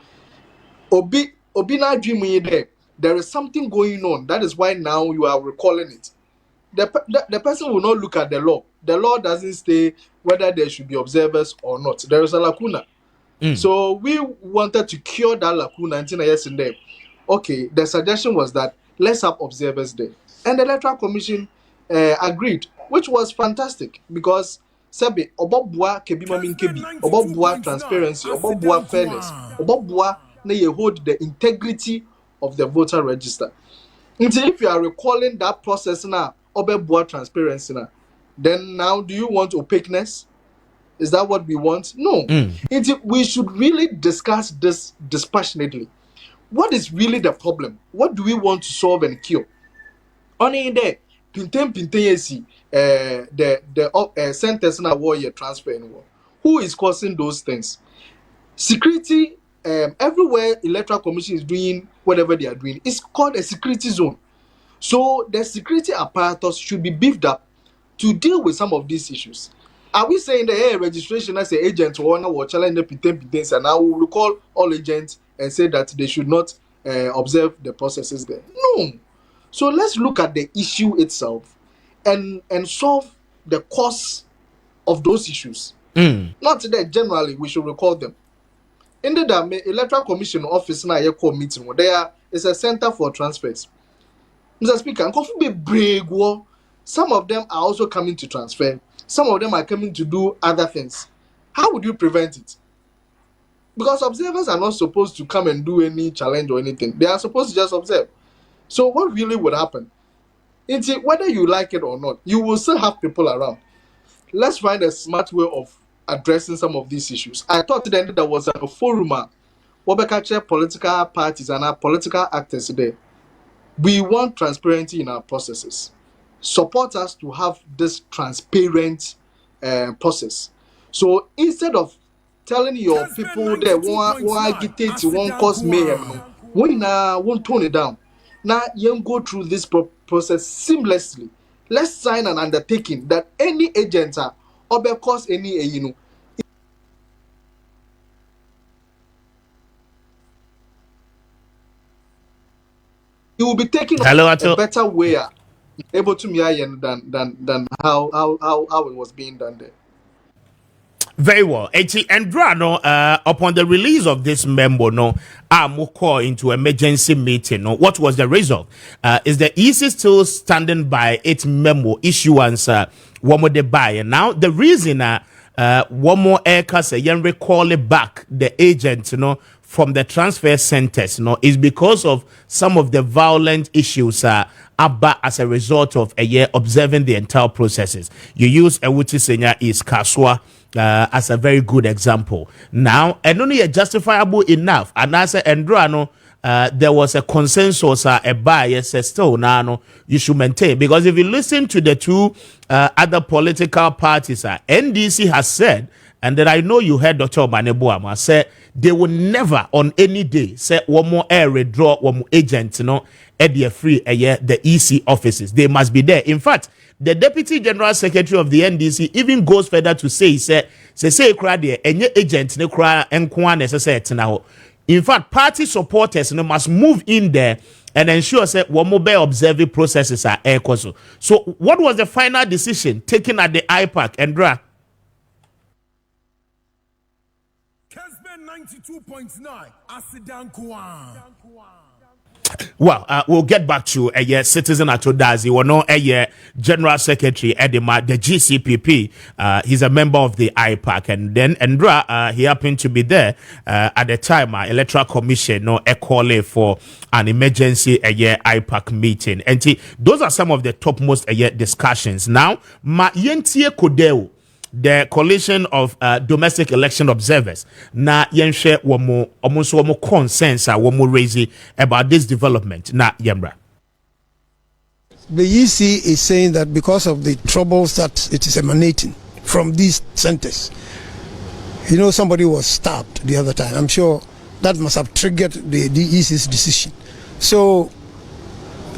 obi na dream there is something going on. That is why now you are recalling it. The person will not look at the law. The law doesn't say whether there should be observers or not. There is a lacuna. So we wanted to cure that lacuna until yesterday. Okay, the suggestion was that let's have observers there. And the Electoral Commission agreed, which was fantastic because Sebe, Obobua Kebima Min Kebi, Obobua transparency, Obobua fairness, Obobua ne hold the integrity of the voter register. Until if you are recalling that process now, Obobua transparency now, then now do you want opaqueness? Is that what we want? No. We should really discuss this dispassionately. What is really the problem? What do we want to solve and cure? Only there, the sentence na warrior transfer anymore. Who is causing those things? Security, everywhere Electoral Commission is doing whatever they are doing, it's called a security zone. So the security apparatus should be beefed up to deal with some of these issues. Are we saying the registration as an agent or challenge the pitens and now we will call all agents and say that they should not observe the processes there? No. So let's look at the issue itself and solve the cause of those issues. Not that generally we should recall them. In the Electoral Commission office now meeting, there is a center for transfers. Mr. Speaker, some of them are also coming to transfer. Some of them are coming to do other things. How would you prevent it? Because observers are not supposed to come and do any challenge or anything. They are supposed to just observe. So what really would happen? Whether you like it or not, you will still have people around. Let's find a smart way of addressing some of these issues. I thought then there was a forum where political parties and our political actors there. We want transparency in our processes. Support us to have this transparent process. So instead of telling your people that one agitate, one cause mayhem, we won't tone it down. Now you go through this process seamlessly. Let's sign an undertaking that any agent or because any you will be taking a better way able to me than how it was being done there. Very well. And upon the release of this memo, we'll call into emergency meeting. What was the result? Is the EC still standing by its memo issuance? One more buy. And now the reason one more aircraft say recall it back the agent, from the transfer centers, is because of some of the violent issues as a result of observing the entire processes. You use Ewuti Senya is Kaswa as a very good example. Now, and only justifiable enough. And as Endrano, there was a consensus, a bias, still now you should maintain. Because if you listen to the two other political parties, NDC has said, and then I know you heard Dr. Manebuama say they will never on any day say one more air withdraw one more agent, at the free the EC offices. They must be there. In fact, the Deputy General Secretary of the NDC even goes further to say cry there any agent ne cry enkwa necessary now. In fact, party supporters must move in there and ensure that one mobile observing processes are air course. So what was the final decision taken at the IPAC, Andra? Kessben 92.9 Asidan Kwan. Well, we'll get back to Citizen Atodazi, General Secretary Edema, the GCPP. He's a member of the IPAC, and then Andra, he happened to be there at the time. Electoral Commission call for an emergency IPAC meeting, and those are some of the topmost discussions. Now, ma yentie kodeo. The Coalition of Domestic Election Observers na yenhwe womo concerns womo raise about this development na yemra. The EC is saying that because of the troubles that it is emanating from these centers. You know, somebody was stabbed the other time. I'm sure that must have triggered the EC's decision. So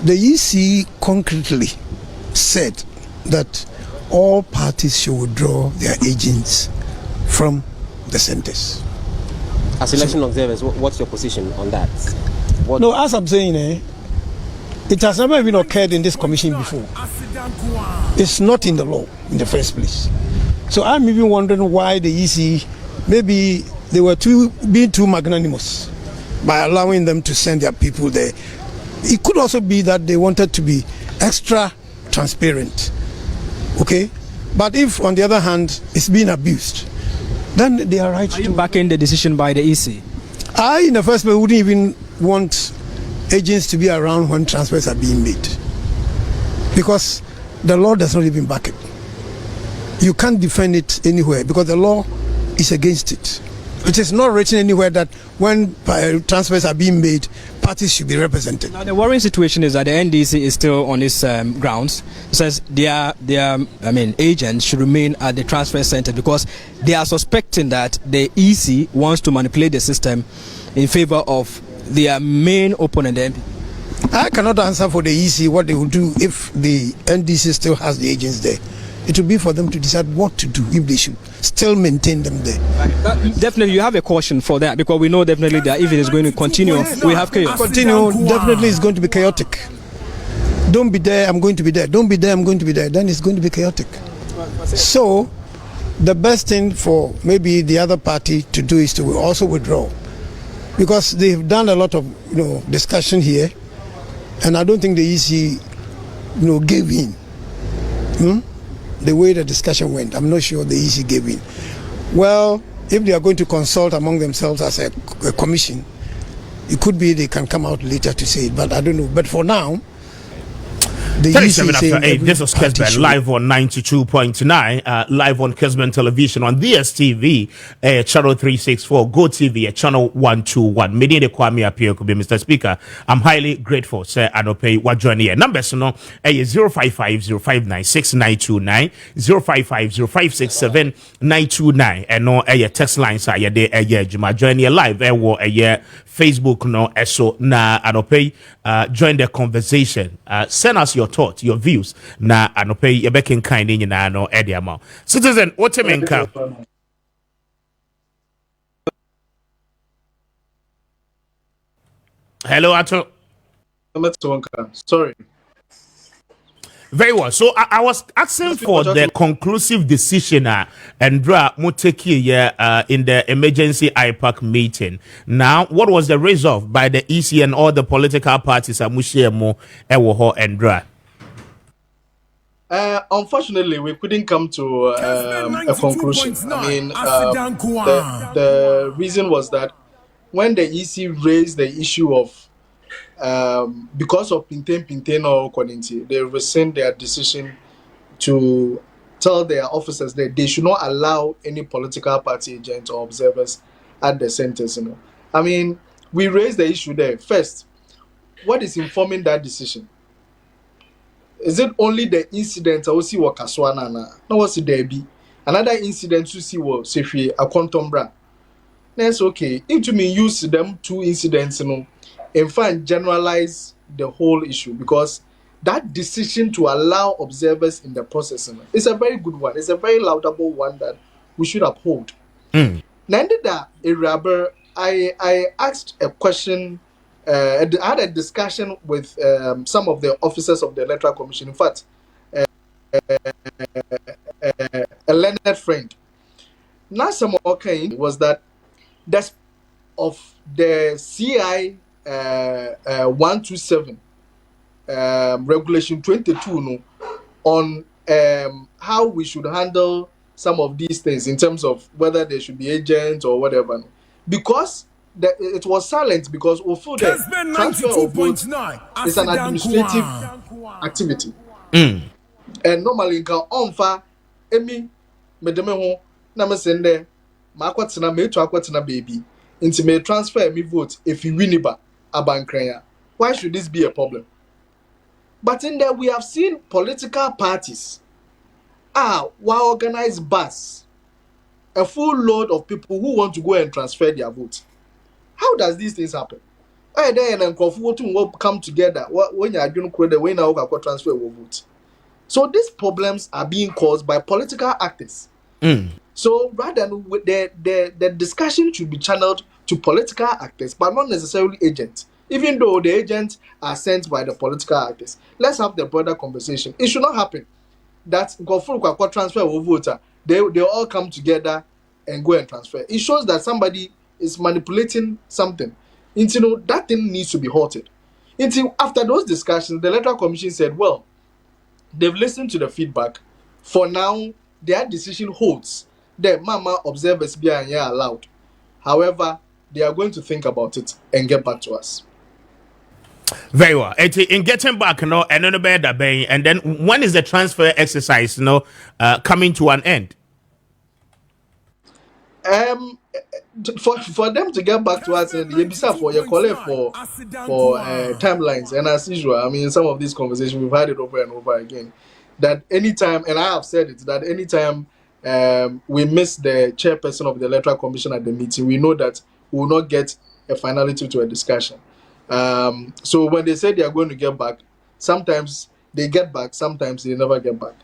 the EC concretely said that all parties should withdraw their agents from the centers. As election observers, what's your position on that? No, as I'm saying, it has never even occurred in this commission before. It's not in the law in the first place. So I'm even wondering why the EC, maybe they were being too magnanimous by allowing them to send their people there. It could also be that they wanted to be extra transparent. Okay? But if, on the other hand, it's being abused, then they are right. Are you backing the decision by the EC? I, in the first place, wouldn't even want agents to be around when transfers are being made, because the law does not even back it. You can't defend it anywhere because the law is against it. It is not written anywhere that when transfers are being made, parties should be represented. Now, the worrying situation is that the NDC is still on its grounds. It says their agents should remain at the transfer center because they are suspecting that the EC wants to manipulate the system in favor of their main opponent, the MP. I cannot answer for the EC what they will do if the NDC still has the agents there. It will be for them to decide what to do, if they should still maintain them there. Definitely, you have a caution for that because we know definitely that if it is going to continue, we have chaos. Definitely it's going to be chaotic. Don't be there, I'm going to be there. Don't be there, I'm going to be there. Then it's going to be chaotic. So, the best thing for maybe the other party to do is to also withdraw, because they've done a lot of discussion here, and I don't think the EC gave in. The way the discussion went, I'm not sure the EC gave in. Well, if they are going to consult among themselves as a commission, it could be they can come out later to say it, but I don't know. But for now, the 37 after 8, this is Kessben live on 92.9, live on Kessben television, on DSTV, channel 364, Go TV, channel 121. Mede Kwame Appiah Kubi, Mr. Speaker. I'm highly grateful, sir, and pay what join here. Numbers, 055 059 6929, 055 056 929, and no, text lines are there, Juma join here live, Facebook, so na anope join the conversation. Send us your thoughts, your views. Na anope yebekin kind in na no ediama. Citizen, what's a menka? Hello, Ato. Sorry. Very well. So I was asking for the conclusive decision and Muteki in the emergency IPAC meeting. Now, what was the result by the EC and all the political parties at Mushiemo, Ewoho, and Dra? Unfortunately, we couldn't come to a conclusion. I mean, the reason was that when the EC raised the issue of because of Pinten or Koninti, they rescind their decision to tell their officers that they should not allow any political party agents or observers at the centers. I mean, we raised the issue there. First, what is informing that decision? Is it only the incident I see what Kaswana? No, what's the Debbie? Another incident to see what Sefi a Quantombra. That's okay. If you mean use them two incidents, in fact, generalize the whole issue, because that decision to allow observers in the process is a very good one. It's a very laudable one that we should uphold. I asked a question. I had a discussion with some of the officers of the Electoral Commission. In fact, a learned friend. Now, some was that of the CI 127 regulation 22 on how we should handle some of these things in terms of whether there should be agents or whatever, because it was silent, because we feel that transfer of votes is an administrative activity, and normally can onfa emi medeme ho na me sende ma akwatena me to akwatena baby into me transfer me vote if you win ba abankranya. Why should this be a problem? But in there we have seen political parties Well organized bus, a full load of people who want to go and transfer their vote. How does these things happen? Then and will come together when you are doing credit when you transfer your vote. So these problems are being caused by political actors. So rather than the discussion should be channeled to political actors, but not necessarily agents. Even though the agents are sent by the political actors, let's have the broader conversation. It should not happen that Nkofuru transfer or voter, they all come together and go and transfer. It shows that somebody is manipulating something. And that thing needs to be halted. Until after those discussions, the Electoral Commission said, well, they've listened to the feedback. For now, their decision holds. The Mama observers be allowed. However, they are going to think about it and get back to us. Very well. In getting back, and then when is the transfer exercise, coming to an end? For them to get back to us and for your call for timelines, and as usual, I mean, some of these conversations we've had it over and over again. That anytime, and I have said it, that anytime we miss the chairperson of the Electoral Commission at the meeting, we know that we will not get a finality to a discussion. So when they say they are going to get back, sometimes they get back, sometimes they never get back.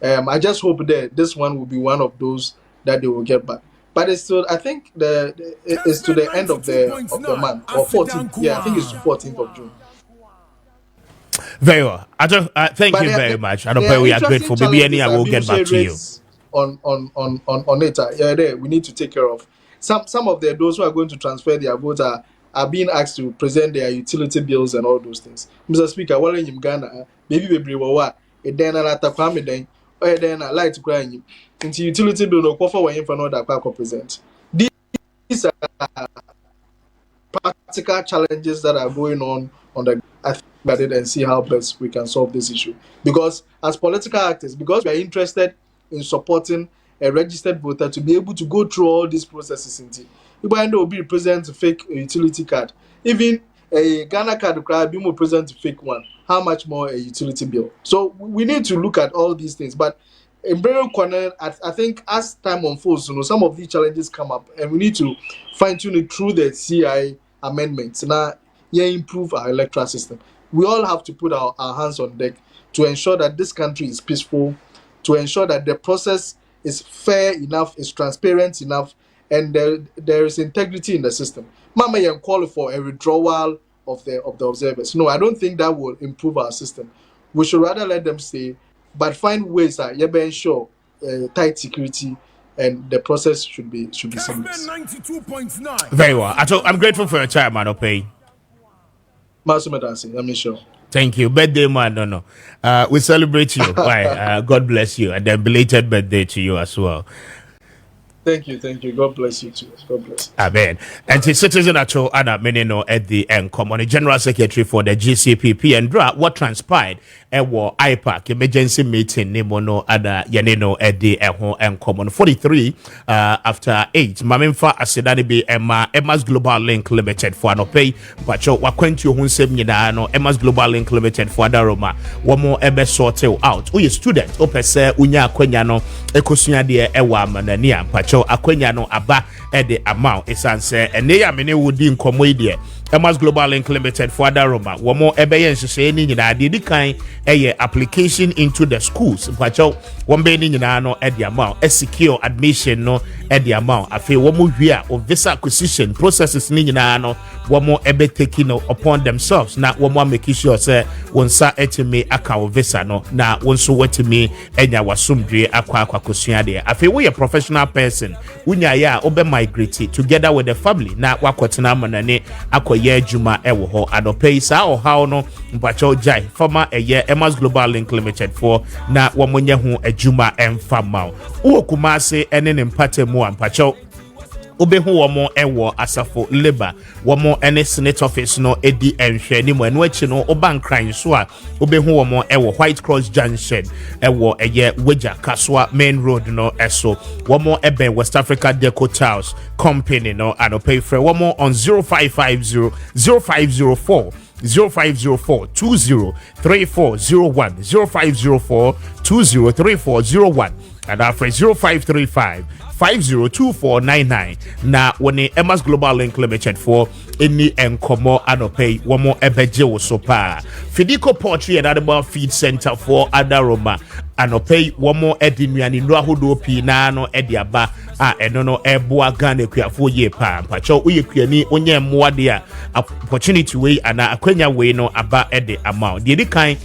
I just hope that this one will be one of those that they will get back. But it's still, I think it's to the end of the month, or 14th. Yeah, I think it's 14th of June. Very well. Thank you very much. I don't know we are grateful. Maybe any I will get back to you. On it, we need to take care of. Some of those who are going to transfer their votes are being asked to present their utility bills and all those things. Mr. Speaker, while in Ghana, baby wawa, then I Kwame then, or then I like to cry into utility bill no qualifier when for another quack present. These are practical challenges that are going on the at it and see how best we can solve this issue. Because as political actors, because we are interested in supporting a registered voter to be able to go through all these processes. You will be present to fake a utility card. Even a Ghana card will be more present to fake one. How much more a utility bill? So we need to look at all these things. But in Burial Corner, I think as time unfolds, some of these challenges come up, and we need to fine-tune it through the CI amendments. Now, improve our electoral system. We all have to put our hands on deck to ensure that this country is peaceful, to ensure that the process is fair enough, is transparent enough, and there is integrity in the system. Mama can call for a withdrawal of the observers. No, I don't think that will improve our system. We should rather let them stay, but find ways that you ensure tight security, and the process should be seamless. Very well. I'm grateful for your time, man. Okay. I'm sure. Thank you. Birthday, man. No. We celebrate you. Why? God bless you, and then belated birthday to you as well. Thank you. God bless you too. God bless. Amen. And to citizen at all, Anna Menino at the common General Secretary for the GCPP and what transpired at IPAC emergency meeting Nimono Ada Yanino at the common 43 after 8. Mamimfa Asidani be Emma's Global Link Limited for no pay, but you wakwenti hun semina no Emma's Global Link Limited for Daroma. One more ebe sort out. We student opese unya kwenya no ekosunya de ewa manania pacho akwenya no aba the amount esanse ene ya mene wudi nkomo ide Emma's Global Link Limited for Daroma. One more ebe yen se ni nyina de kan application into the schools pacho one be ni nyina no the amount secure admission no the amount afi one more hwia of visa acquisition processes ni nyina no one more ebe taking upon themselves na one more make sure say wonsa etime aka visa no na wonso wetime enya wasumdwe akwa kosua de afi we a professional person unya ya obe migrate together with the family na wakotena manane akoye adwuma ewo ho adope sa o how no mpacho jai former Emma's Global Link Limited for na womonye ho adwuma emfama wo kumase ene ne mpate mu ampacho obehu womo ewo asafo labor womo ene senate office no edi enhwe ni mo eno achi no oban kran so a obehu womo ewo White Cross Junction ewo Weja Kaswa main road no eso womo ebe West Africa Deco Tiles company no anopay free womo on 0550 0504 0504 203401 0504 203401 and after 0535 502499 na woni Emma's Global Link Limited for any enkomo anope womo ebeje wo so pa Fidico Poultry and Animal Feed Center for Adaroma anope womo edinuani no ahodo pi na no ediaba a eno no eboa Ghana kuafo ye pa mpacho uyekuani onye mmoade a opportunity we ana akwanya we no aba ede amount de kan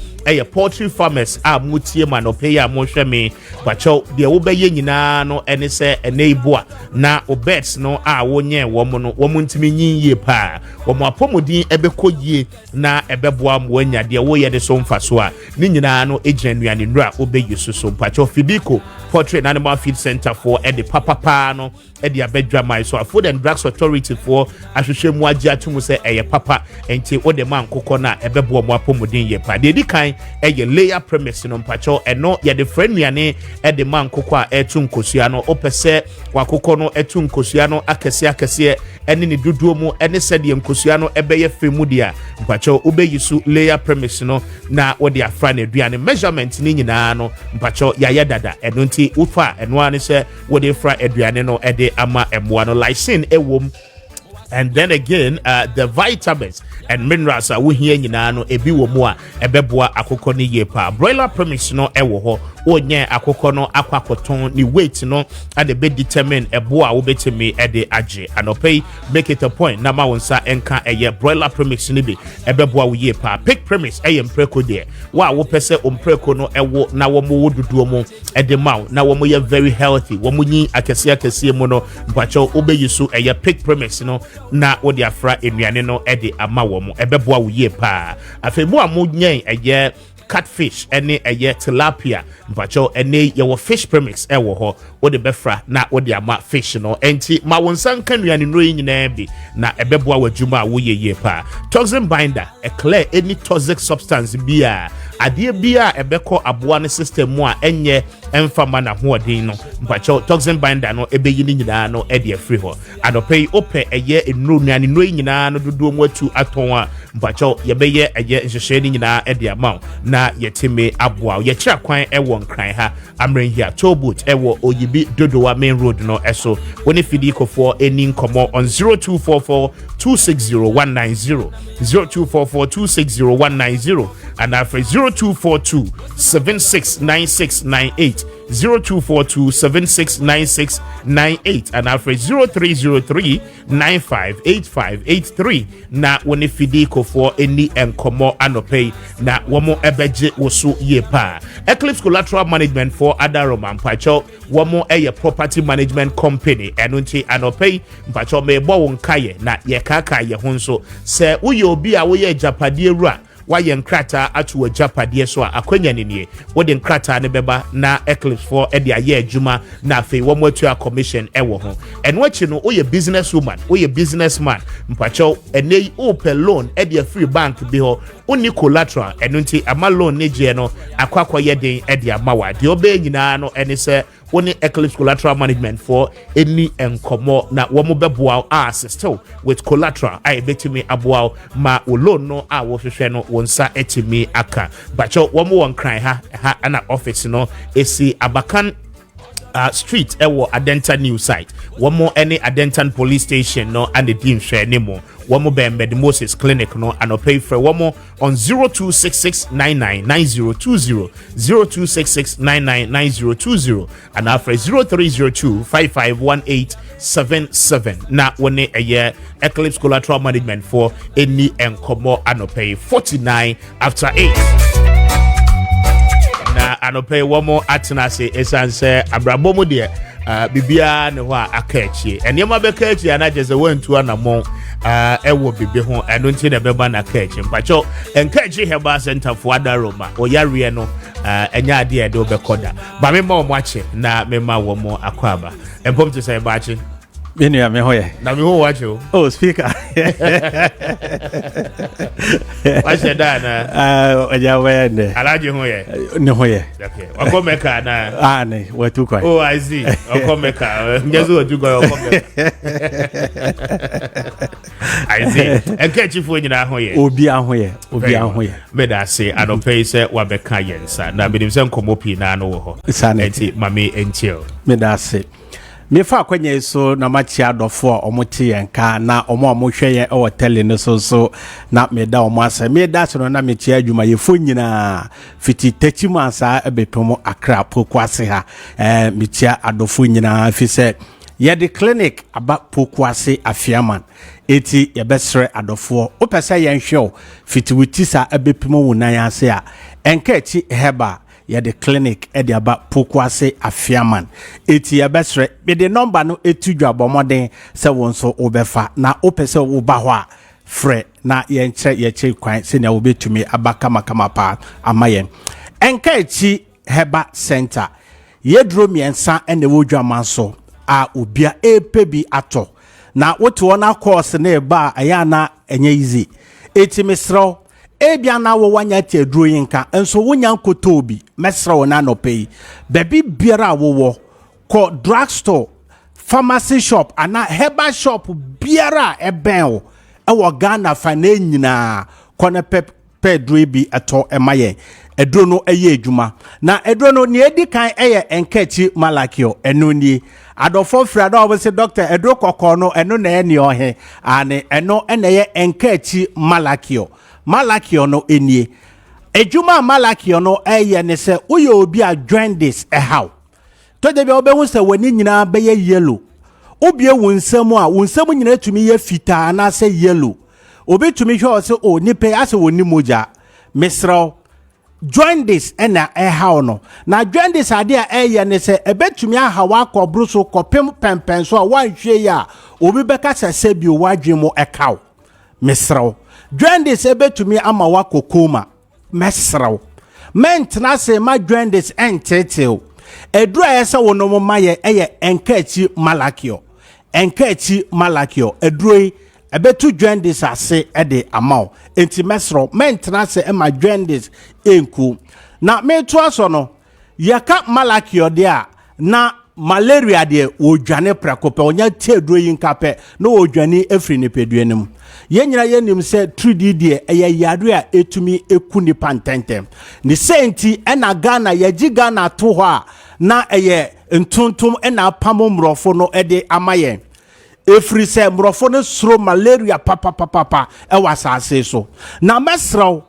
poultry farmers a mutie manope ya mohwe me mpacho de wo beye nyina no ene se eneiboa na obets no a wonye womo no womo ntimi nyiye pa womo apomodin ebekɔyie na ebeboa mwanya de wo ye de so mfaso a ni nyina no egianuane nura obeyi so mpacho Fidico Poultry and Animal Feed Center for the papa no the abedwa mai so Food and Drugs Authority for ahwehwe mu agye atumu se papa enti wo de man kokɔ na ebebo mu apomodin ye pa de di kan layer premise no mpacho eno ye de friendliane the man kokɔ a etu nkosua no opese wakokɔ no etu nkosua no akese ene ne dodoɔ mu ene se de nkosua no ebeye femu dia mpacho obeyisu layer premise no na wo de afra na aduane measurement ni nyina no mpacho ya dada eno nti ufa eno ane se wo de fra aduane no ede ama emwa no lysine ewom. And then again, the vitamins and minerals are we here nyina no ebi wo mu a ebeboa akokɔ ne ye pa broiler premise no ewo ho onye akokɔ no akwakoton ni weight no and the be determine eboa wo betimi ede age anopay make it a point na ma wonsa enka eye broiler premise ni bi ebeboa wo ye pa pig premise eye mpreko de wa wo pese ompreko no ewo na wo mo woduduo mu ede maw na wo mo ye very healthy wo mo nyi akese mu no mpacho obeyisu eye pig premise no na wo de afra enuane no ede ama wo mo ebeboa wo ye pa afebu amonyen eye catfish ene eye tilapia mpacho ene ye wo fish premix ewo ho wo de befra na wo de ama fish no enti ma wonsan kanuane no nyina bi na ebeboa wadwuma wo ye pa toxin binder a clear any toxic substance bia ade bia ebekɔ aboa ne system mu a enye emfama na hoɔden no mpacho toxin binder no ebeyi ni nyina no e de free ho adopɛ opɛ eye enuro nuane no nyina no dodo mu atu aton a mpacho yebɛyɛ eye nhyehyɛ ni nyina e de ama na yetime aboa yɛkyerɛ kwan ɛwɔ nkran ha amrenhia tollbooth ɛwɔ oyibi dodowa main road no ɛso woni Fidico for any nkomo on 0244 260190 0244 260190 and after 0242 769698 0242 769698 and after 0303 958583 na woni Fidico for any enkomo anopay na womo ebeje woso ye pa Eclipse Collateral Management for Adaroma mpacho womo eye property management company enunti anopay mpacho mebo won kaye na ye kaka ye honso se uye obi a wo ye japade ewura waye nkrata atu ajapade so akwanya nenie wode nkrata ne beba na Eclipse for e de aye adwuma na afei wo mo atu commission ewo ho eno achi no oye businesswoman oye businessman mpacho enei open loan e de free bank bi ho oni collateral eno nti ama loan ne je no akwakoye den e de amawa de obe nyina no ene se woni Eclipse Collateral Management for any enkomo na wo mo beboa assist with collateral I betimi aboa ma wo loan no a wo hwehwe no wonsa etimi aka bacho wo mo won kran ha ana office no esi Abakan street ewo Adenta new site one more any Adentan police station no and the team share anymore one more Bembe the Moses clinic no and pay for one more on 0266999020 0266999020 and after 0302551877 na one a year Eclipse Collateral Management for any enkomo and pay 49 after 8 na anope womo atenase esanse abrabomu de bibia ne ho akachi enema bekachi anageze wantu anamo ewo bibi ho eno nti na beba na akachi mpacho enkachi heba center for Adaroma oyare no enya ade ede obekoda ba me ma omache na me ma womo akwaba empom to say bachi Binu ya mehoye. Na miho wacho. Oh, speaker. Wache dana. Oja wende. Alaji hoye. Ni hoye. Okay. Wakomeka na. Ne, watuko. Oh, I see. Wakomeka. Ngezu watuko wakomeka. I say enkechi fo nyina ho ye obi aho ye me da say anope say wabeka yensa na bedim say nkomo pi na no wo ho enti mame enchiel me da say me fa kwanya so na machi adofo omote yenka na omo hwe ye e tele no so na me da omo asa me da so na me chi adwuma ye fo nyina fiti techimansa ebetomo akra pokwase ha me chi adofo nyina fi se ye the clinic aba pokwase afiaman eti ye besre adofo opese ye nhwe fiti witisa ebepimo wunan ase a enka echi heba ya the clinic e de aba pokwase afiaman eti ya besre be the number no etudwa bomoden se wonso obefa na opese wo ba ho a frɛ na ye nkyerɛ ye kye kwan se na obetumi aba kama pa amaye enka echi heba center ye duro miensa ene wodwa manso a obia epebi ato na woto wona course na eba aya na enye easy eti mesro ebia na wo wanya ti aduro yinka enso wonya nkoto obi mesra wona no pay baby biara wo ko drugstore pharmacy shop ana herbal shop biara eben wo e Ghana fa na nyina kone pedro bi ato emaye eduro no eye adwuma na eduro no ne edi kan eye enkachi malakio eno ni adofo frada obo se doctor eduro kokko no eno na ene ohe ane eno ene ye enkachi malakio no enie edwuma malakio no eye ne se uye obi a join this how to de be obehu se wani nyina be ye yellow obie wonsam a wonsam nyina tumi ye fita na se yellow obi tumi hwe o se o nipe ase woni moja misraw join this ena how no na join this ade a eye ne se ebetumi ahawa akobru so kopem pempen so a wanhwe ya obi beka sese bi o wadwemo ekaw misraw join this ebetumi ama wakokoma mesraw mentna se ma join this entetel edura ese wono maye eye enkachi malakio eduroi ebetu join this ase ede amao enti mesro mentna se ema join this enku na metu aso no yaka malakio de a na malaria de wodwane prekope onya teduro yinkape na wodwane efri ne peduanim yenyina yenim se 3D de eye yare a etumi eku ni pantentem ni senti ena Ghana yaji Ghana to ho a na eye ntontom ena pamo mrofo no ede amaye efri se mrofo no suro malaria papa e wasase so na mesraw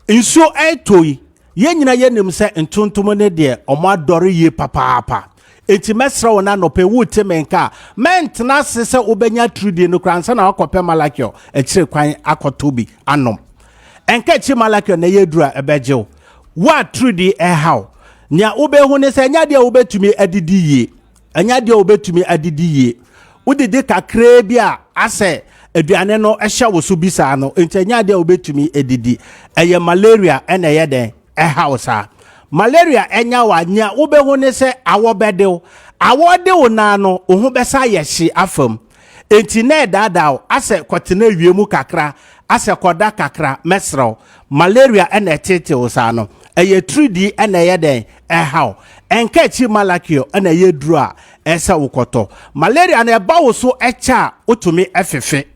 inso etoi yenyina yenim se ntontom ne de omo adore ye papa enti mesra wona no pe wuti menka mentna sese obenya 3D no kransa na akope malakio e kire kwan akotobi anom enka chi malakio na yedura ebejew wa 3D how nya obehu ne se nya de obetumi adidi ye udidi kakra bi a ase aduane no ehya wo so bisa no enti nya de obetumi edidi eye malaria ena ye den how sa malaria enya wanya ubehu ne se awobede awode na no ohu besa yeshi afam enti na dada ase kwotena wiemu kakra ase koda kakra mesro malaria ena tete osa no eye 3D ena ye den how enkachi malakio ena ye duru a esa wokoto malaria na eba wo so echa otumi efefe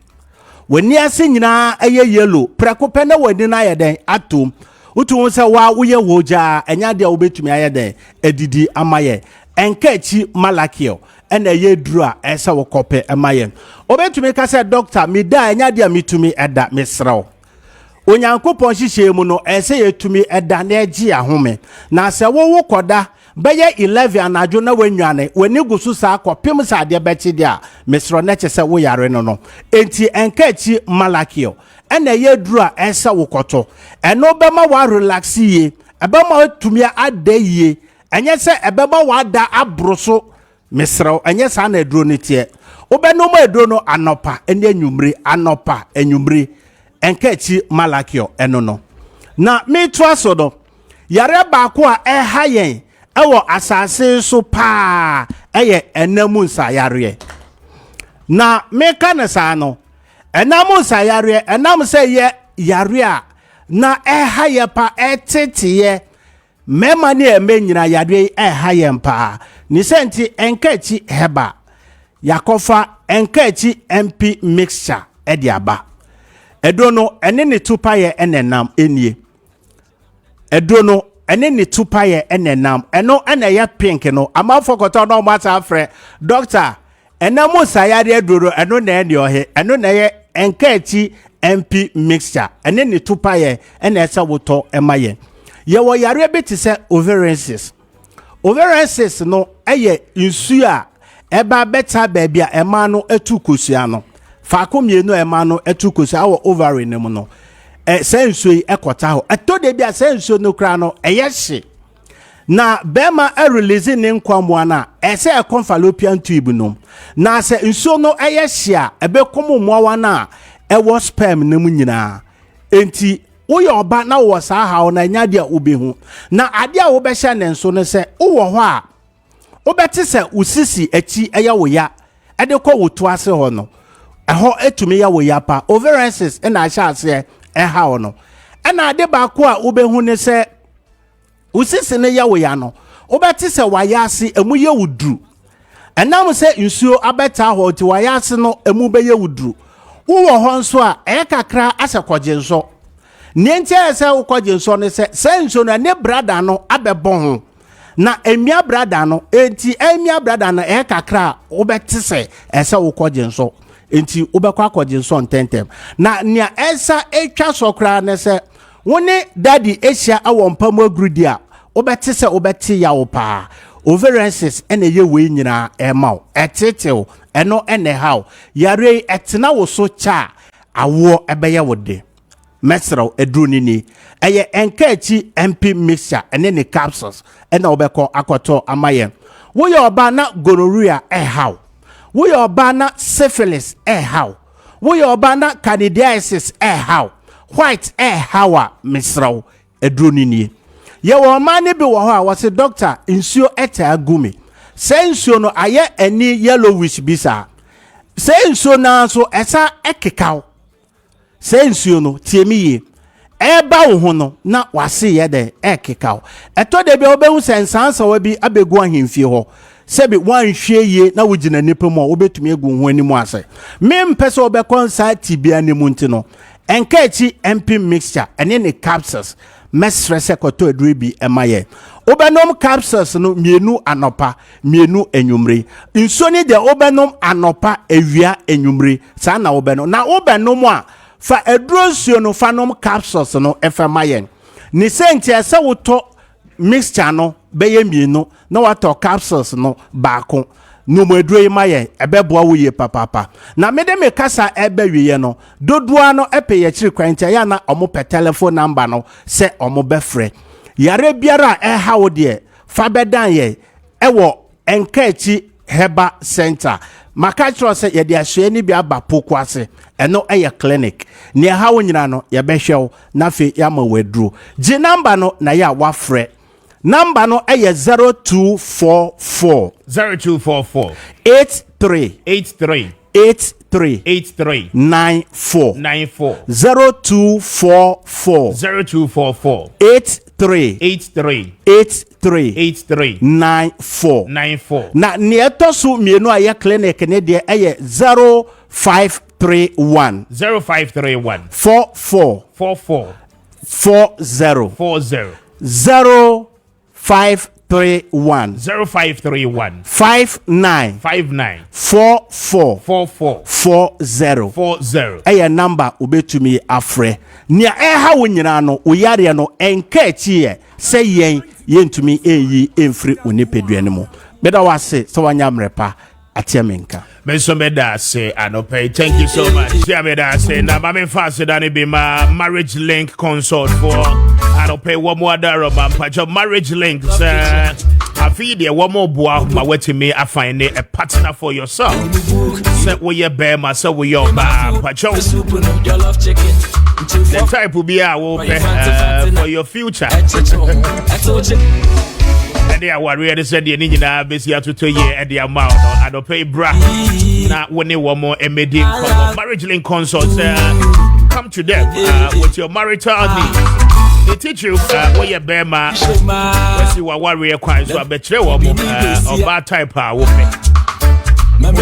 wani ase nyina eye yellow prekope na wani na ye den atom utu se wa uye woja enya de obetumi ayede edidi amaye enkachi malakio ena ye duru a esa wokope amaye obetumi ka se doctor mi da enya de mitumi eda misraw onyankopon hihye mu no ese yetumi eda na egi ahome na se wo koda beye 11 anajo na wanwane wani gusu sa kopem sa de bechi dia misro na che se wo yare no enti enkachi malakio ena ye duru a esa wokoto eno bema wa relax ye ebema tumi adaye enye se ebema wa da abroso misro enye sa na eduro ne tie obeno ma eduro no anopa ene enyumre enkachi malakio eno no na me twaso do yare ba ko a ehayen ewo asase so pa eye enamu nsayare na me kanesa no enamu nsayare enam se ye yare a na ehaye pa etetiye mema ne emenyina yare ehaye pa ni senti enkachi heba yakofa enkachi MP mixture edi aba eduro no ene ne tupaye enenam enie eduro no ene ne tupaye enenam eno ene ya pink no amafo koto no mata afre doctor enamo sayade eduro eno na ene ohe eno na ye enkachi MP mixture ene ne tupaye ene esa woto emaye ye wo yare beti se ovariances no eye nsu a eba beta baby a ema no etu kosua no faako mienu ema no etu kosua awo ovary ne mu no sensu yi ekota ho eto de bia sensu no kra no eyehye na bema release ne nkwamwa na ese fallopian tube no na se nsu no eyehye a ebekom mmoawa na ewo sperm ne mu nyina enti woyɛ oba na wo saa hawo na nya de a obehu na ade a wo bɛhye ne nso no se wo hɔ a wo bɛte se usisi achi ɛya wo ya ɛde kɔ wo to ase hɔ no ɛhɔ etumi ya wo ya pa ovariances na ahye ase ɛha wo no ɛna ade ba ko a wo behu ne se usisi ne ya wo ya no wo bɛte se wa ya ase emu ye wudru ɛnam se nsuo abɛta hɔ ti wa ya ase no emu bɛye wudru wo wɔ hɔ nso a kakra asɛkɔgye nso niente ese ukoje nso ne se nso na ne brada no abebon ho na emia brada no enti emia brada no kakra obeti se ese ukoje nso enti obekwa akoje nso ntentem na nia esa etwa sokra ne se woni daddy asia awompam agrudi a obeti se obeti ya wo pa ovariances ene ye we nyina emaw etetew eno ene haw yare etena wo so cha awo ebeye wode mesro edruni ni eye enkachi MP mixture ene ne capsules ena obeko akoto amaye wo ye oba na gonorrhea haw wo ye oba na syphilis haw wo ye oba na candidiasis haw white hawa mesro edruni ni ye wo ma ne bi wo ho a wo se doctor nsuo eta agumi se nsuo no aye ani yellowish bisa se nsuo na so esa ekekaw sensuo no tiemiye eba wo ho no na wase ye de ekekaw eto de bi obehu sensansa wa bi abegu ahemfie ho sebi wanhwe ye na wogina nipa mu obetumi egu ho animu ase mempese obekonsa tibia ne mu nti no enkachi MP mixture ene ne capsules mesrese koto edure bi emaye obenom capsules no mienu anopa mienu enwumre insoni de obenom anopa ewia enwumre sa na obenom na obenom a fa edronsuo no fanom capsules no efemayen ni senti ese woto mixture no beye mienu na wato capsules no baako no mo edroyi maye ebeboa wo ye papa na mede me kasa ebewiye no dodoa no epe ye chiri kwanta ya na omo pe telephone number no se omo befre yare biara ha wo de fa bedan ye ewo enkachi Heba Center makatro se ye de ahwe ni bia ba pokwase eno eye clinic ne ha wo nyina no ye behwew na fe ya ma wadru ji number no na ya wafre number no eye 0244 83 94 0244 83 94 na nieto su mienu aye clinic ne de eye 0531 44 40 0531 59 44 40 eye number obetumi afre nia ha wo nyina no oyare no enkachi ye se yen yentumi eyi emfri onipeduane mu beda wase so wanyamrepa atiamenka Benso meda say anope. Thank you so much. Yeah, meda say na mame fast than be my marriage link consult for anope one more daroma pacho marriage link sir. I feel there one more boy my way to me I find a partner for yourself. Say we your bear myself we your pacho. The type will be for your future. They are worried said the Nina busy to 2 years at the amount I don't pay bra. Now when they want more MD marriage link consults come to them with your marital needs. They teach you where you bear ma when you are warrior quite so I bet you or bad type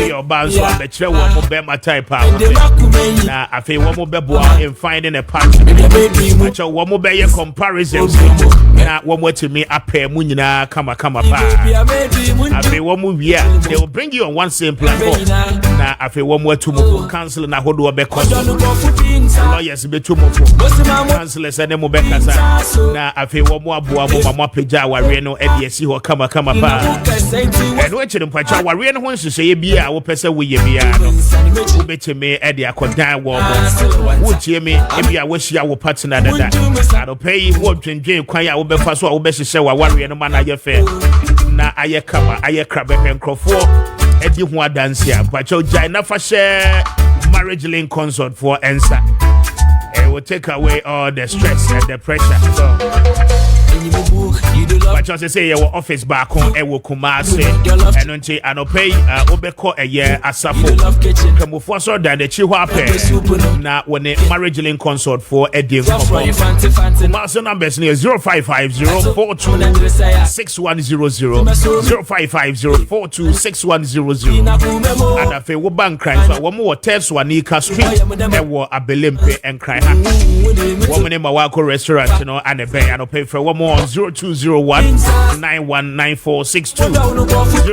your bands on the chair one more type out. Now I feel one more bebo in finding a partner. Much a one more bay comparisons. Now one more to me up here munina kama pa. I feel one more yeah, they will bring you on one same platform. Now I feel one more to cancel na hodo be lawyers be to councillors and them be kasa. Now I feel one more mama peja ware no edc ho kama pa. And what you pacha ware no ho say bia wo pese wo ye bia no. Wo betime e de akodan wo mo. Wo tie me e bia wo hia wo partner dada. I don't pay wo dwendwen kwan ya wo be fa so wo be hyehyɛ wa ware no ma na ye fe. Na aye kama aye krabe nkrofo e di ho adanse a pacha ojai na fa hye marriage link consult for answer. It will take away all the stress and the pressure. So but just say your office back on will come and until I don't pay Obeko a year as support. Come for so that the Chihuahua now when a marriage link consult for a deal. Master numbers near 0550426100 0550426100 and if a bank cry so one more test one Nika Street there were a belimpe and cry woman in Mawako restaurant you know and a bay and pay for one more 0201-919462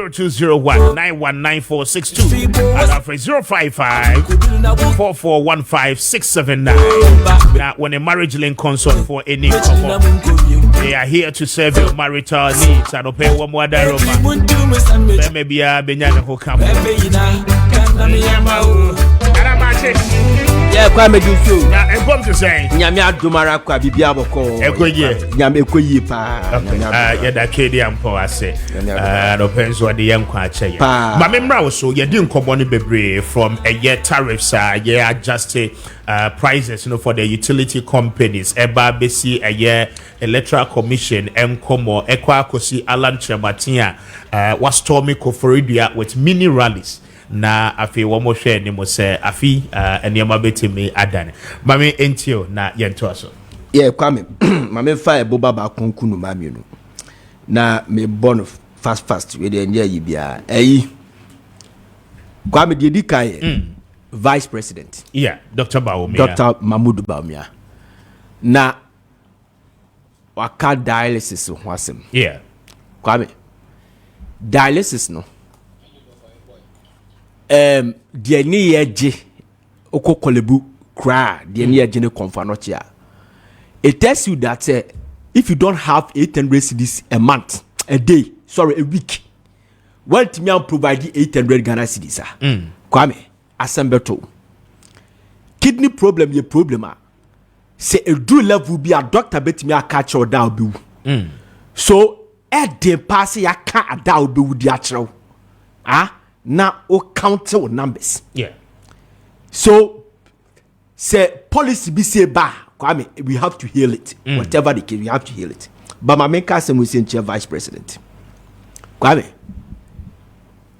0201-919462 and after 055-4415-679. Now when a marriage link consult for any couple, they are here to serve your marital needs and pay one more daroma. There may be a benyana who come. Yeah, Kwame do so. Now, I'm going to say, Nyame adumara kwa bibia boko. Nyame ekoyi pa. Yeah, that Kadian po ase. No depends what the young kwache. But remember also, you didn't come on bebre from a year tariffs. Yeah, adjusted prices, you know, for the utility companies. Eba besi a year Electoral Commission. Enkomo ekwa kosi Alan Chematia. Was stormy koforidia with mini rallies. Na afi womo share ni mo se afi enema betimi adane mame entio na yento aso yeah Kwame mame fa boba ba konkunu mame no na me born fast we dey enye yi bia eyi Kwame de di kai vice president yeah Dr. Mahmoud Bawumia na waka dialysis ho asem yeah Kwame dialysis no the ni yeje okokolebu cry the ni yeje ne konfanochia. It tells you that if you don't have 800 cedis a month, a week, well to me provide 800 Ghana cedis Kwame asembeto kidney problem ye problem say a do level be a doctor bet me a catch or down be so de pass ya can down be with the actual now count your numbers. Yeah. So say policy be say Kwame, we have to heal it. Whatever the case, we have to heal it. But my main cousin was in chair vice president. Kwame,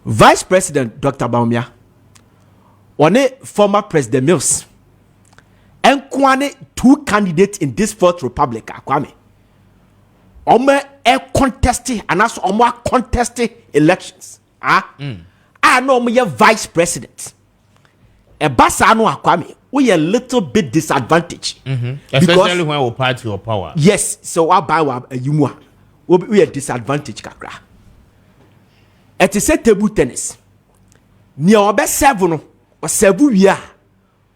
vice president Dr. Bawumia, one former president Mills, and Kwane 2 candidates in this fourth republic. Kwame, Ome contesting and also Ome contesting elections. I know me vice president. A basa no Kwame, we a little bit disadvantaged. Especially when we party or power. Yes, so I buy a yumwa. We a disadvantage kakra. It is a table tennis. Near our best 7 or 7 year.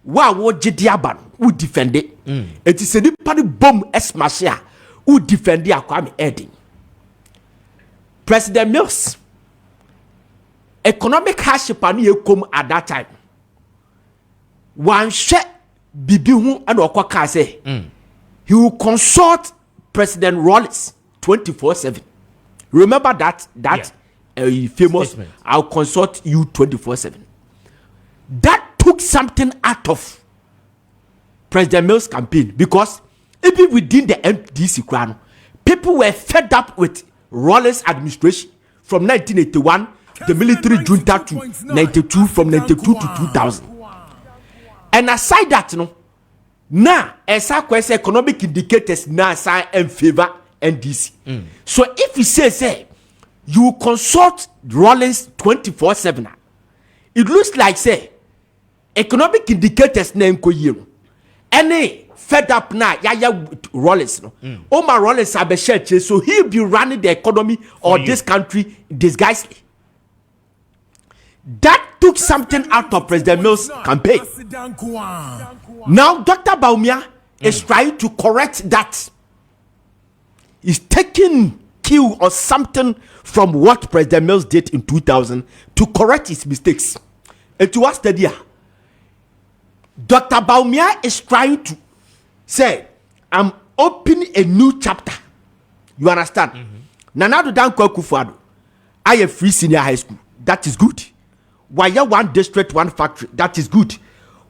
Wa wo Jediaban who defend it. It is a nipani bomb esmashia who defend the Kwame Edding. President Mills. Economic hardship come at that time. One share bibihu and okwaka say he will consult President Rawlings 24/7. Remember that famous statement. I'll consult you 24/7. That took something out of President Mills' campaign because even within the MDC crown, people were fed up with Rawlings' administration from 1981. The military junta to 92, from 92 to 2000. And aside that, now, as economic indicators now in favor NDC. So if you say you consult Rawlings 24/7, it looks like say economic indicators na enko yie no any fed up na yaya Rollins no Omar Rollins abeshe so he'll be running the economy or this country disguisedly. That took something out of President Mills' campaign. Now Dr. Bawumia is trying to correct that. He's taking cue or something from what President Mills did in 2000 to correct his mistakes. And to us, Dr. Bawumia is trying to say, I'm opening a new chapter. You understand? Nana do Dankwa Akufo-Addo, I am free senior high school. That is good. Why one district, one factory? That is good.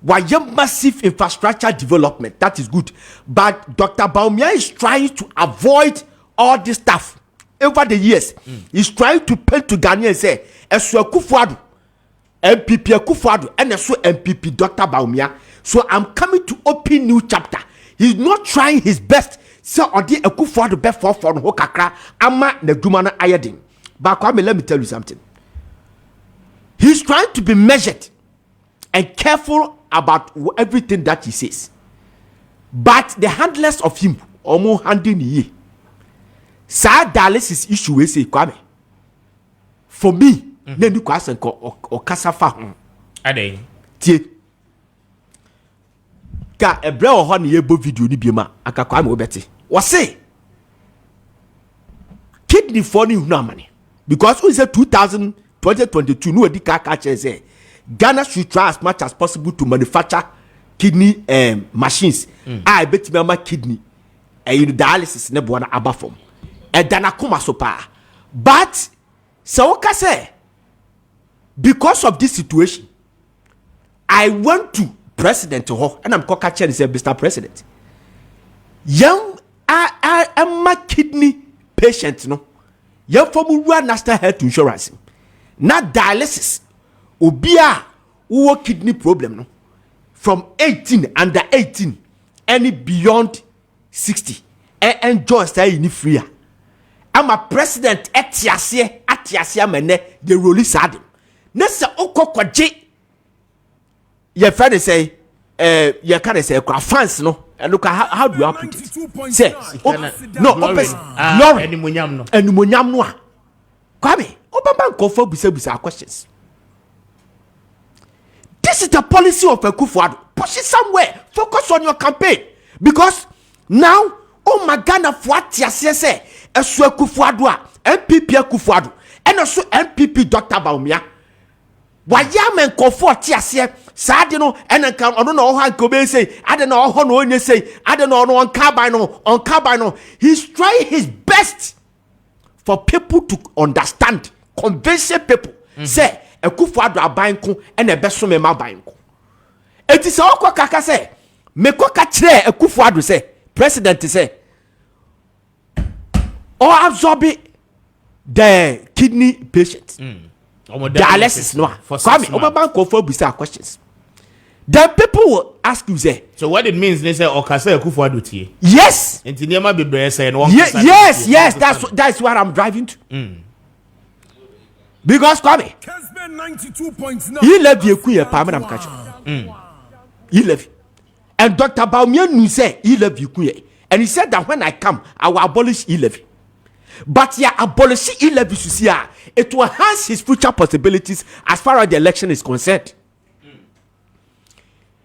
Why massive infrastructure development? That is good. But Dr. Bawumia is trying to avoid all this stuff over the years. He's trying to paint to Ghana and say, Esu Akufo-Addo, MPP Akufo-Addo, and Esu MPP Dr. Bawumia. So I'm coming to open new chapter. He's not trying his best. So Odi Akufo-Addo be for no kakra ama na dwuma na ayedin. But Kwame, let me tell you something. He's trying to be measured and careful about everything that he says. But the handlers of him, omo handing ye. Sa dialysis issue we say Kwame. For me, ne ni kwa senko o kasafa ho. Ade. Tie. Ka ebre o ho na yebo video ni biema aka Kwame obeti. Wo say kidney for ni hunu amane. Because we say 2022 no edi kaka say Ghana should try as much as possible to manufacture kidney machines. I bet me kidney dialysis ne bona aba form. E dana kuma so pa. But so say because of this situation, I went to President Ho and I'm catching and say, Mr. President, young I'm a kidney patient, no. Young from National Health Insurance. Not dialysis. Obia who kidney problem no. From 18 under 18 any beyond 60 enjoy stay in free. I'm a president atiasie mene the release adam. Nessa okokwaje your friend say you can say fans no. And look how do you put it? Say no Enumunyam no. Kwame Obama confirm bisa questions. This is the policy of Akufo-Addo. Push it somewhere. Focus on your campaign. Because now, oh my Ghana, what you say, Esu Akufo-Addo, MPP Akufo-Addo, and also MPP Dr. Bawumia. Why ya men confort tiase, Sadino, and I don't know how Kobe say, I don't know how no say, I don't know on Carbino. He's trying his best for people to understand, convince people. Say, Akufo-Addo abanko and a beso me ma banko. It is all kaka say me koka kire Akufo-Addo say president say or absorb the kidney patients. Dialysis no. Kwame obabanko for bisa questions. Then people will ask you say. So what it means they say okasa Akufo-Addo tie. Yes. Enti niam bebre say no. Yes, that's what I'm driving to. Because Kwame, he left you queer permanent catcher. He left. And Dr. Bawumia knew say he left you queer. And he said that when I come, I will abolish e-levy. But yeah, abolish e-levy to see it will enhance his future possibilities as far as the election is concerned.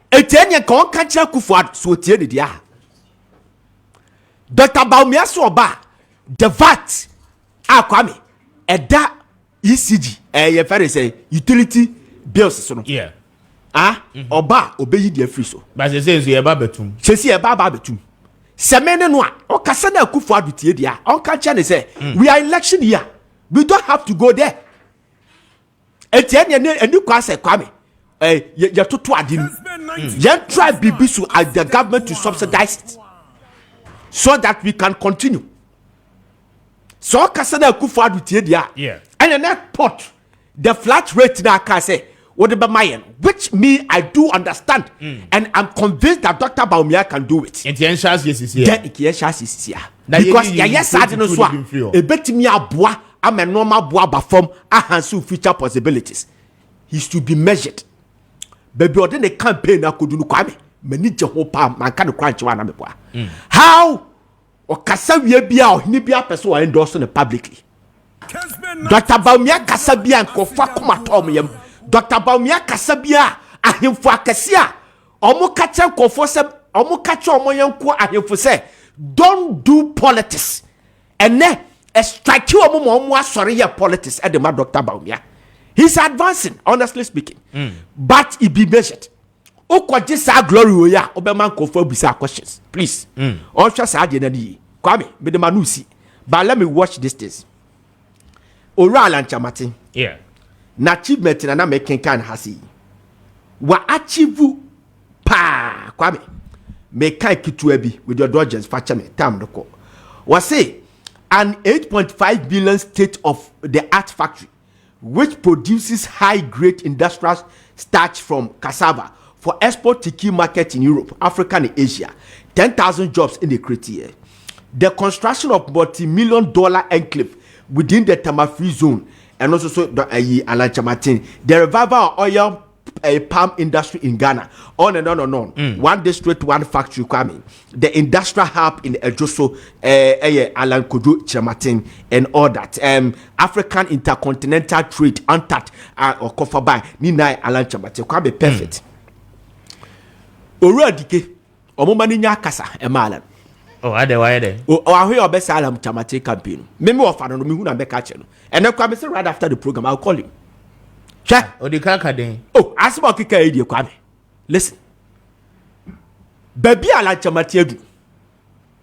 Etenya kon catcher Akufo-Addo so tie the dia. Dr. Bawumia so ba the VAT Kwame eda ECG you very say utility bills so no yeah oba obeyi dey free so but say so e ba betum say e ba betum semene no a o kasa na Akufo-Addo tie dia on ka che ne say we are election year, we don't have to go there etienne eni kwa say Kwame you toto adin you try bibisu as the government to subsidize it so that we can continue. So kasa na Akufo-Addo tie dia and in that pot the flat rate na can say what about mine, which me I do understand and I'm convinced that Dr. Bawumia can do it. And the chance is here. Because yes I didn't so a bit me aboa am a normal boa ba form a hansu future possibilities. he should be measured. Baby, or then the campaign I could do Kwame. Many Jehopa, man can crunch one of how or Kasabia Bia, he be a person endorsing it publicly. Dr. Baumia Kasabia and Kofakuma Tomium, Dr. Baumia Kasabia, a him for Cassia, Omo Kacha Kofosem, Omo Kacha Omoyanko, a him for say, don't do politics. And then a strike you more sorry here politics at the man Dr. Baumia. He's advancing, honestly speaking. But it be measured. Okwa jisa glory ya obeman kofo bisa questions. Please. Osha sa agenadi. Kwame, me the manusi. But let me watch this things. Oral and Chamati. Yeah. Na achievement na making kan hasi. Wa achieve pa Kwame. Me kai kitu ebi with your Dodgers facha me tam doko. Wa say an 8.5 billion state of the art factory which produces high-grade industrial starch from cassava for export to key markets in Europe, Africa, and Asia. 10,000 jobs in the criteria. The construction of multi-million-dollar enclave within the Tamafri zone, and also the revival of oil palm industry in Ghana, on and on and on. One district, one factory coming. The industrial hub in Ejoso, Alan Kodo Chamatin, and all that. African intercontinental trade, UNTAT, or Kofabai, Nina Alan Chamatin, can be perfect. Oradike, Omomani Nyakasa, Emalan. Oh, are they? Why are they? Oh, I hear best Alam Chamatin campaign. Memo of Fano, Mihuna Bekacheno. And then come right after the program, I'll call you. Oh, the Kakade. Oh, as about Kika Idio Kwame. Listen. Baby ala chamatiadu.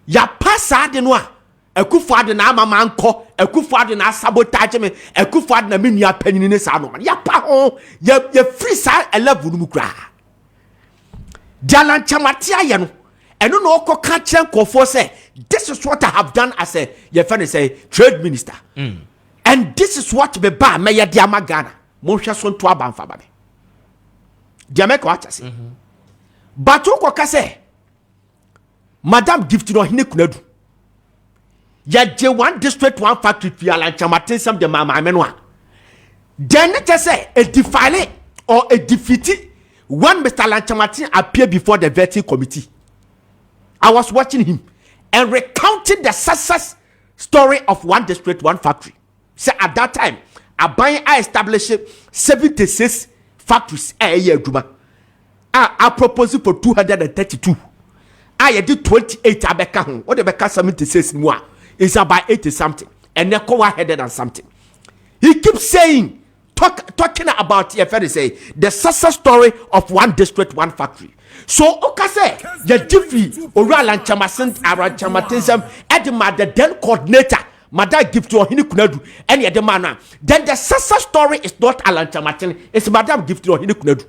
Ya pasa de noa. Ekufade na mama anko, ekufade na sabotage me, ekufade na menu apanyin ne sa no. Ya pa ho, ya free sa 11 no kra. Jalan chamatia ye no. Eno no okọ ka kire nkofo say, this is what I have done as a your friend say trade minister. And this is what be ba me ya dia magana. Monsha son to abanfa babe. Jamaica what say. But ko ka say Madam gift no hine kunadu. Ya je one district one factory fi ala chamatin sam de mama menwa. Then it say a defile or a defeat when Mr. Lanchamatin appeared before the vetting committee. I was watching him and recounting the success story of one district one factory. So at that time I established 76 factories a year. I proposed for 232. I did 28 abeka home. What the beka 76 more is about 80 something. And then go ahead and something. He keeps saying, talking about say the success story of one district, one factory. So okay, the Jiffy Oral and Chamasin Aran Chamatinsam Edema, the then coordinator. Mother gift to Hini Kunadu, any other manner. Then the success story is not Alan Chamatin, it's Madame gift to Hini Kunadu.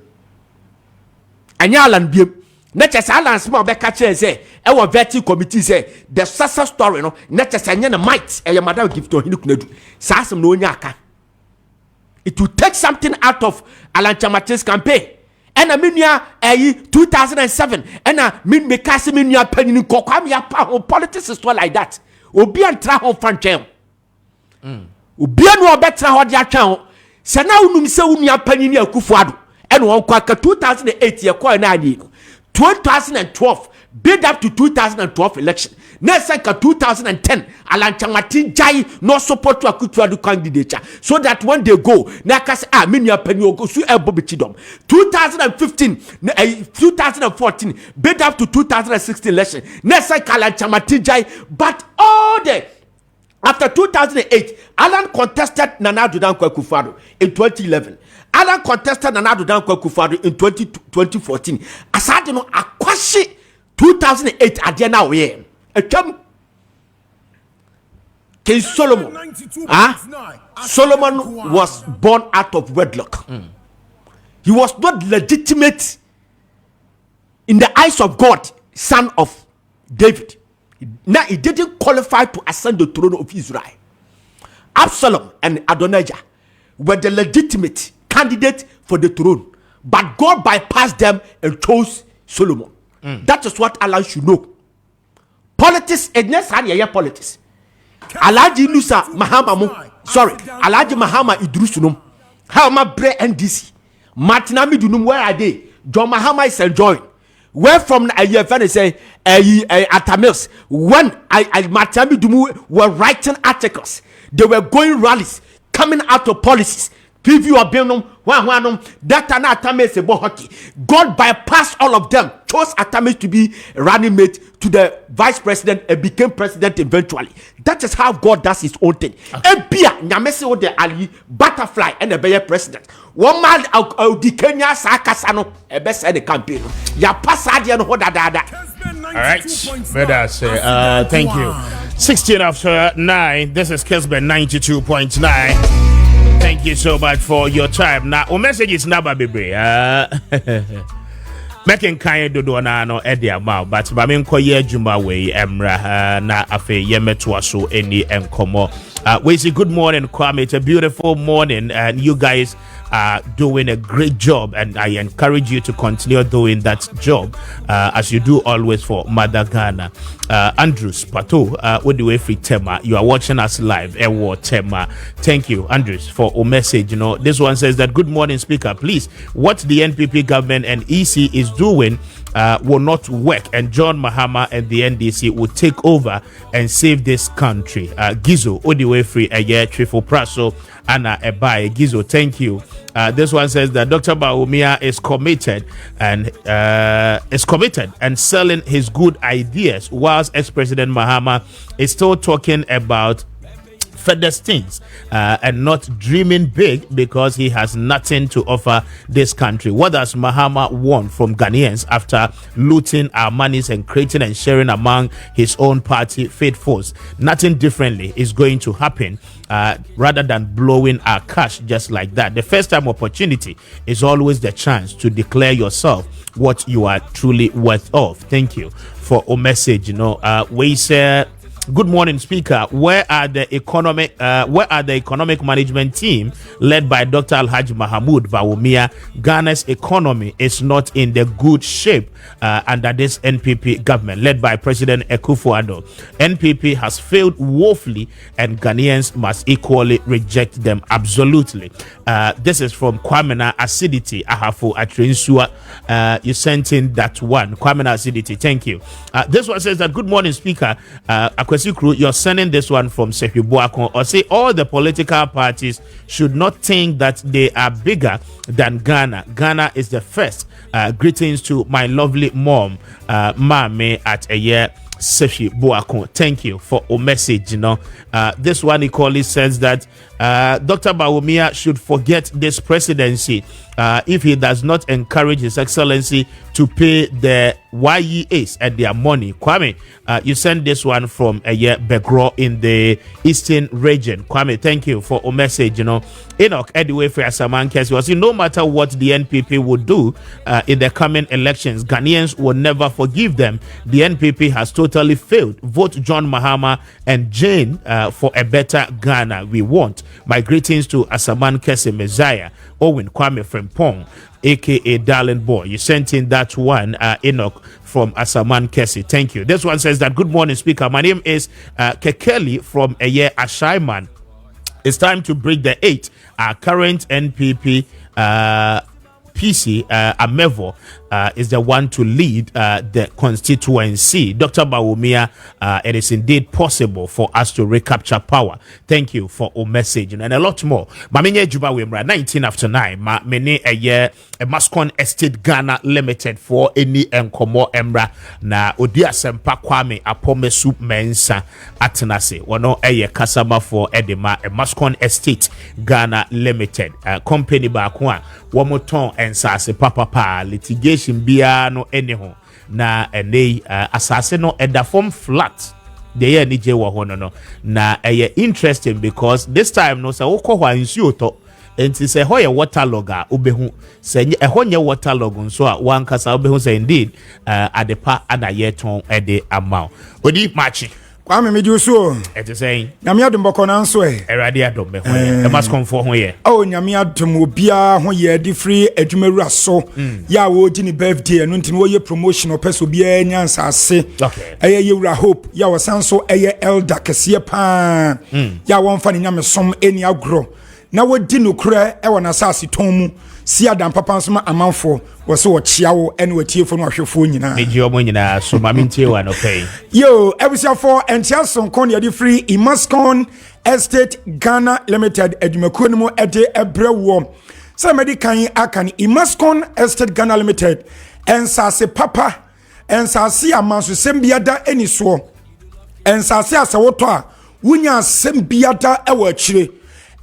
And Yalan Bim, not as Alan Small Becca say, our vetting committee say, the success story, no, not as a might, and your mother gift to Hini Kunadu. Sassam no Yaka. It will take something out of Alan Chamatin's campaign. And I mean, 2007, and I mean, Mekasiminia penny in Kokwame politics is not like that. Obi antra ho franche. Obi anu obetra ho de atwa. Se na unum se unu apani ni Akufuado. E no kwa 2008 ye kwa na ani. 2012 bid up to 2012 election. Next like 2010 Alan Chamati Jai no support to Akufuado candidature. So that when they go, na ka say menu apani o go su ebo bichidom. 2015 2014 bid up to 2016 election. Next like Alan Chamati Jai, but all the after 2008 Alan contested Nana Adodankwa Akufo-Addo in 2011. Alan contested Nana Adodankwa Akufo-Addo in 2014. Asade no akwashi 2008 ade na we King Solomon. Solomon was born out of wedlock. He was not legitimate in the eyes of God, son of David. Now he didn't qualify to ascend the throne of Israel. Absalom and Adonijah were the legitimate candidate for the throne, but God bypassed them and chose Solomon. That is what Allah should know. Politics, politics. Alaji Nusa Mahama, sorry, Alaji Mahama Idrusunum. How my bre NDC. Martinami Dunum, where are they? John Mahama is enjoying. Where from a year friend say at Tamils when Martinami Dumu were writing articles, they were going rallies, coming out of policies. Preview of Benum, one that an Atamis about hockey. God bypassed all of them, chose Atamis to be running mate to the vice president and became president eventually. That is how God does his own thing. Ebia Nyamese o de Ali butterfly and the bear president. One man the Kenya Sakasano a best the campaign. Ya passadia no da. All right, better say thank you. 16 after 9. This is Kessben 92.9. Thank you so much for your time. Now, our message is never baby. Making kind do na no edia ma, but ba me nkoye adwuma we emra na afe yemeto so any enkomo. We say good morning, Kwame. It's a beautiful morning, and you guys are doing a great job, and I encourage you to continue doing that job as you do always for Mother Ghana. Andrews Pato, what do we free Tema? You are watching us live. Tema. Thank you, Andrews, for a message. You know, this one says that good morning, Speaker. Please, what the NPP government and EC is doing will not work, and John Mahama and the NDC will take over and save this country. Gizo, Odiwe free a year trifle praso Anna Ebai. Gizo, thank you. This one says that Dr. Bawumia is committed and selling his good ideas, whilst ex-President Mahama is still talking about further things and not dreaming big because he has nothing to offer this country. What does Mahama want from Ghanaians after looting our monies and creating and sharing among his own party faithfuls? Nothing differently is going to happen rather than blowing our cash just like that. The first time opportunity is always the chance to declare yourself what you are truly worth of. Thank you for a message. You know, we say good morning, Speaker. Where are the economic management team led by Dr. Alhaji Mahamoud Bawumia? Ghana's economy is not in the good shape under this NPP government led by President Akufo-Addo. NPP has failed woefully, and Ghanaians must equally reject them. Absolutely. This is from Kwame Acidity Ahafo Atrinsua. You sent in that one, Kwame Acidity. Thank you. This one says that good morning, Speaker. You're sending this one from Sefi Boakon, or say all the political parties should not think that they are bigger than Ghana. Ghana is the first. Greetings to my lovely mom, Mame at a year. Sefi Boakon. Thank you for a message. You know, this one equally says that Dr. Bawumia should forget this presidency if he does not encourage His Excellency to pay the YEAs and their money. Kwame, you sent this one from a year Begro in the Eastern region. Kwame, thank you for a message. You know, Enoch Ediwe for Asaman Kessben was no matter what the NPP would do in the coming elections, Ghanaians will never forgive them. The NPP has totally failed. Vote John Mahama and Jane for a better Ghana we want. My greetings to Asaman Kessben Messiah, Owen Kwame Frempong, aka Darling Boy. You sent in that one, Enoch from Asaman Kessben. Thank you. This one says that good morning, Speaker. My name is Kekeli from Eye Ashaiman. It's time to break the 8. Our current NPP PC Amevo is the one to lead the constituency. Dr. Bawumia, it is indeed possible for us to recapture power. Thank you for a message and a lot more. Mamenye Juba Wemra 19 after 9. Ma mene a year a Mascon Estate Ghana Limited for any enkomo emra na Odia Sempa Kwame Appiah Mensa Atenase. Wano a kasama for Edema a Mascon Estate Ghana Limited company bakwa wamoton and sase papa litigation bia no anyhow na ene asase no eda form flat the year nije wo ho no na interesting because this time no say wokọ nsuo to enti say ho ye waterlog a obehu say ho nye waterlog nso a wankasa obehu say indeed adepa adaye ton ede amount odi Maakye Kwame mejuso it is saying nyame adom bokona nso erade adom be ho e mas comfort ho ye o nyame adom obia ho ye di free adwumawura so ya wo gi ni birthday no ntini wo ye promotion opeso bia nyansa ase eye yewura hope ya wo sanso eye elder kese pa ya wo mfa ni nyame som eni agro na wo di no kura e wo na sase ton mu si adam papa nso ma amanfo wo se wo chia wo ene watiefo no ahwefo nyina meji omo nyina so ma mentie wa no pay yo ebusiafo entia sonkon ye free Imascon Estate Ghana Limited adwumakuo no mu ede ebrewo se medikan akan Imascon Estate Ghana Limited ensase papa ensase amanso sembiada eniso ensase asewoto a wunya sembiada ewa akire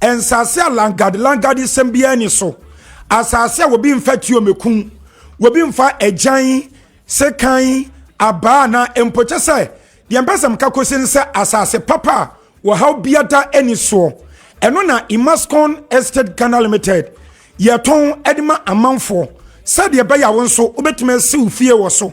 ensase langadi sembia eniso asase a wobi mfa tuo mekun wobi mfa agyan sekan aba na empoche se de mpesam ka kosin se asase papa wo ha biata eniso eno na Imascon Estate Ghana Limited yeton edima amanfo se de be ya wonso obetime se ufie wo so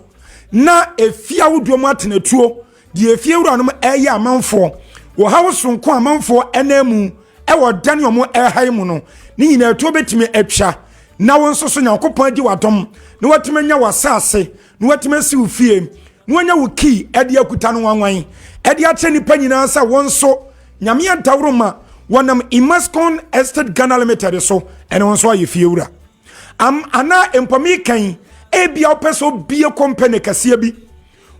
na efia woduo mu atenetuo de efia wuranom eye amanfo wo ha wosonko amanfo enamu ewo dane omo ehaimu no ni nyina etuo betime atwa na wonso so nyankopon adi wadom na watimanya wasase na watimasi ufie na wanya wuki edi akuta no wanwan edi ache nipa nyina sa wonso nyame antawroma wonam Imascon Estate Ghana Limited so ene wonso aye fiewura ana empomi kan ebia opeso bie company kase bi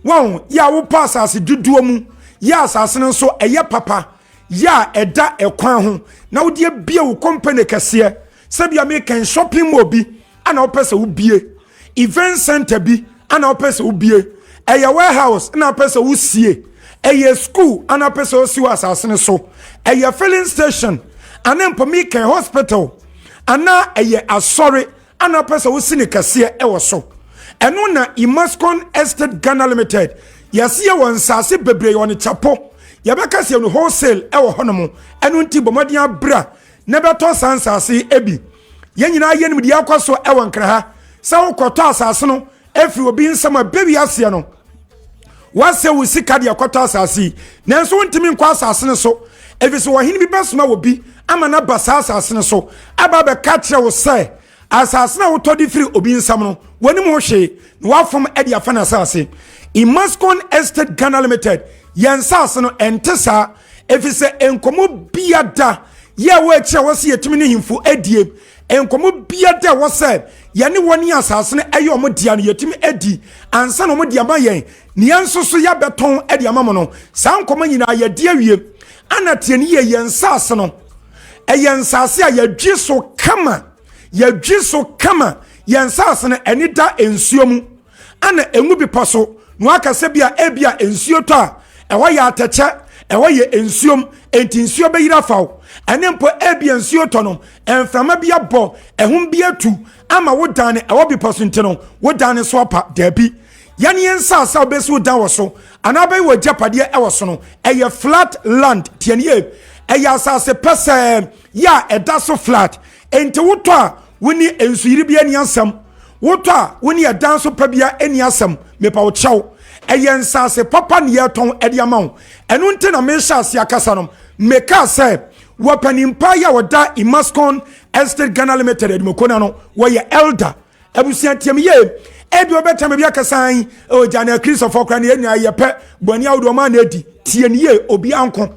won ya wo pass as duduo mu ya asase no so eye papa ya eda ekwan ho na wo de bie wo company kase sebia me kan shopping mall bi ana opese wo bie event center bi ana opese wo bie eye warehouse ana opese wo sie eye school ana opese wo siwa asase ne so eye filling station ana empomi kan hospital ana eye asori ana opese wo sini kase ewo so eno na Imascon Estate Ghana Limited yase won sase bebre won chapo yabeka se no wholesale ewo honomo eno nti bomodin abra na beto sansase ebi yenyina yenim di akwaso ewo nkraha sa wokoto asase no efri obi nsama bebi ase no wase wo sika de akoto asase nanso wontimi nkwa asase no so efisi wo hini bi besoma wo bi ama na basa asase no so aba be ka kire wo sai asase na wotodi free obi nsam no woni mo hwe wafom edi afana asase Imascon Estate Ghana Limited yansase no entesa efise enkomo biada ye wo akire wo se yetimi ne himfu adie enkomo biada wo se ye ne woni asase no eye omo dia no yetimi adi ansa no mo dia ma yen ne yansoso ya beton edi amamo no sa enkomo nyina ye dia wie anatie ne ye yansase no eyansase a yadwi so kama yansase no enida ensuo mu ana engu bi paso no akase bia ebia ensuo to a ewa ya atache ewa ye ensuom enti nsuo be yira faw enempo ebia ensuo to no enframa bia bo ehum bia tu ama wodane ewa bi paso ntino wodane so apa dabi yani yansase obeso wodan wo so anabai wo japade ewo so no eye flat land tienie eye asase pese ya eda so flat enti woto a woni ensuyiri bia ni ansam woto a woni edan so pa bia eni asam mepa wo chaw ensase papa ne yeton ede amaw enu nte na me hyase akasa no meka se wapanimpa ya wada Imascon Estate Ghana Limited edmokona no wo ye elder abusiantiam ye ebi obetam bia kasan o jana Christopher kra ne enu ayepe boni awdo ma na edi tie ne ye obi anko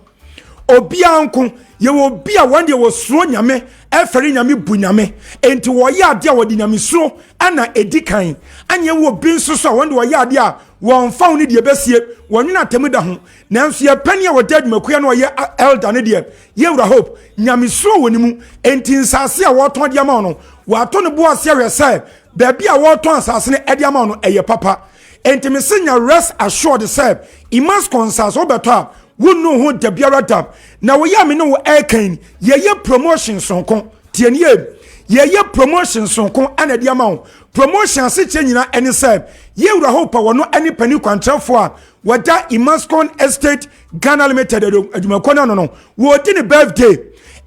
ye wo bia wande wo suro nyame efere nyame bu nyame enti wo ya ade a wodi nyame suro ana edikan anye wo bi nsoso wande wo ya ade a won fawo ne de besie wonwena temida ho nanso ye pani a wodad makuya no ye elder ne de ye wura hope nyame suro woni mu enti nsase a woton de ama no wato ne bo ase awese ba bia woton asase ne ede ama no eye papa enti me senya rest assured say Imascon nsase obeto a wonu ho da biara dab na wo ya me no wo aircan ye promotion sonko tienie ye promotion sonko ana dia ma wo promotion ase che nyina ene se ye wura hope wono ani pani kwantrafo a wada Imascon Estate Ghana Limited adwumakona no wo di ne birthday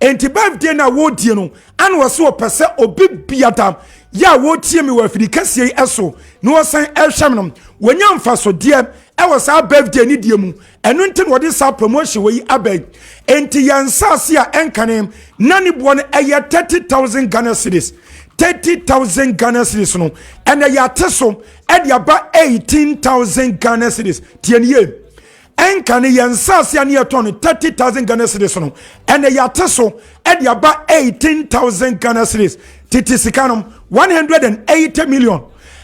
enti birthday na wo die no ana wo se wo pese obi biata ya wo tie me wo afirikase eso no wo san ehwem no wonya mfaso de ewo sa birthday ni die mu enu ntin wodi sa promotion we abeg enti yansase a enkanem nani bo no eye 30,000 Ghana cedis 30,000 Ghana cedis no ena ya teso e dia ba 18,000 Ghana cedis tienie enkane yansase a ne yeton 30,000 Ghana cedis no ena ya teso e dia ba 18,000 Ghana cedis titi sika 180 million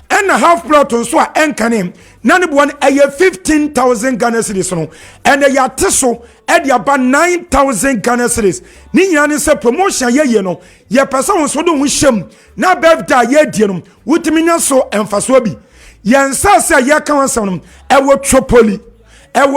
and a half plot so a enkanim nane buan 15,000 Ghana cedis no and a yateso e dia ba 9,000 Ghana cedis ni nyina ne se promotion ye no ye person so do hu hyem na birthday ye die no wutimi nya so emfaso bi yensa se ye kan wansam no e wo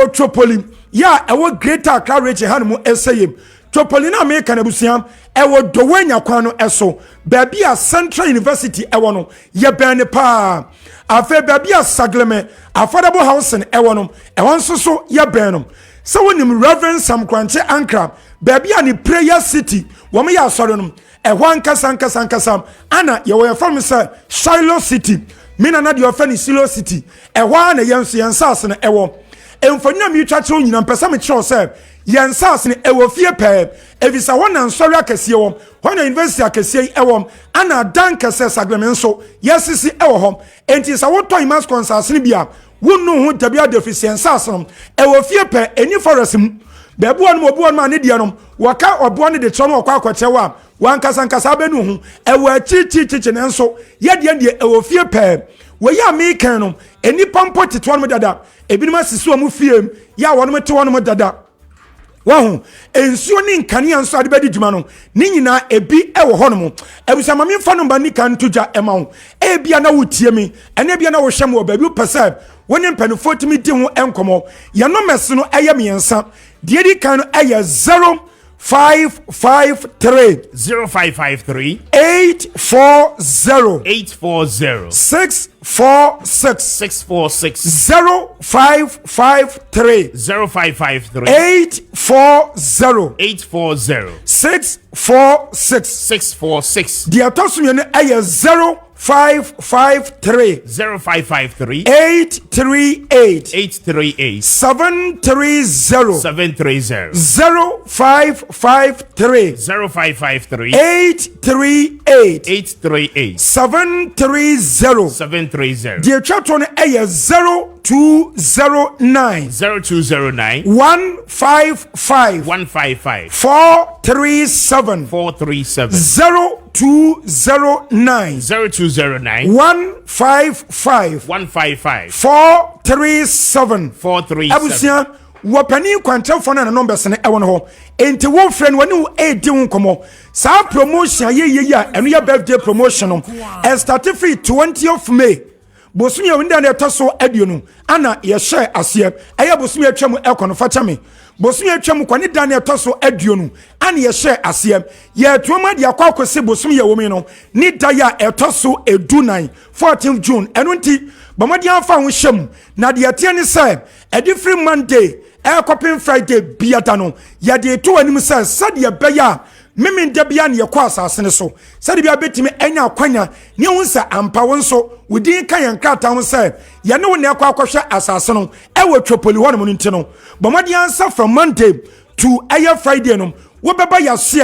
Tropoli ya e wo Greater Accra region han mu eseyem Tropoli na me kan abusiam e wo dowanya kwan no eso baby a Central University e wo no ye ben pa afa baby a Sagleme affordable housing e wo no e won so ye ben no so wonim Reverend Sam Kwanche Ankra baby a ni prayer city wo me ya asore no e ho ankasa ana ye wo from say Shiloh City mina na de ofani Shiloh City e ho ana yensa ase no e wo emfanya mi twa kyew nyina mpesa me kyew say yensas ne ewo fie pe evisa wona nsori akese wo wona university akese ewo ana dan kese saglemen so yesisi ewo ho enti sa woto imas konsas ne bia wonu ho tabia deficiency no ewo fie pe eni forest mu bebu anu obu anu ane dia no waka obo ne de chono okwa akwachewa wankasa benu ho ewo achichi ne nso ye de ewo fie pe we ya me kan no eni pampo tete wonu dada ebinum asisu omu fiem ya wonu mete wonu dada wahu ensuo ni nkane anso ade bedi djuma no ni nyina ebi ewo ho no mo ebusa mame mfa no ba ni kan toja ema ho ebia na wotie mi ene bia na wo hwem wo ba bi pese woni mpanifo timi di ho enkomo ye no mese no eye miensa die di kan no eye 0553 0553 840 646 0553 840 646 dia tosumi no eye 0553 838 730 730 0553 838 730 dia twato no eye 0209 155 437 0209 155 437 abusia wopani kwantrefo na numbers ne ewo no ho enti wo friend woni wo edi nkomo sa promotion ye ya enu ya birthday promotion no start free 20th of May bosumi wonda na etoso aduonu ana ye share asie aya bosumi atwam ekono facha me bosumi atwam kwani dan na etoso aduonu ana ye share asie ye tuoma de akwakwose bosumi ye womi no ni da ya etoso edunan 14th June enu nti bamadi anfa ho hyem na de atie ne say edi free Monday coping Friday biata no ya de to anim say sade ye beya mimi ndabia ne yakwa asase ne so sade bia betimi anya akwanya ne wonsa ampa wonso wudin kan yankrata ho say ye ne wona akwa akwhwe asase no ewo Tropoli ho no nti no bamadi ansa from Monday to Friday no wo beba ya se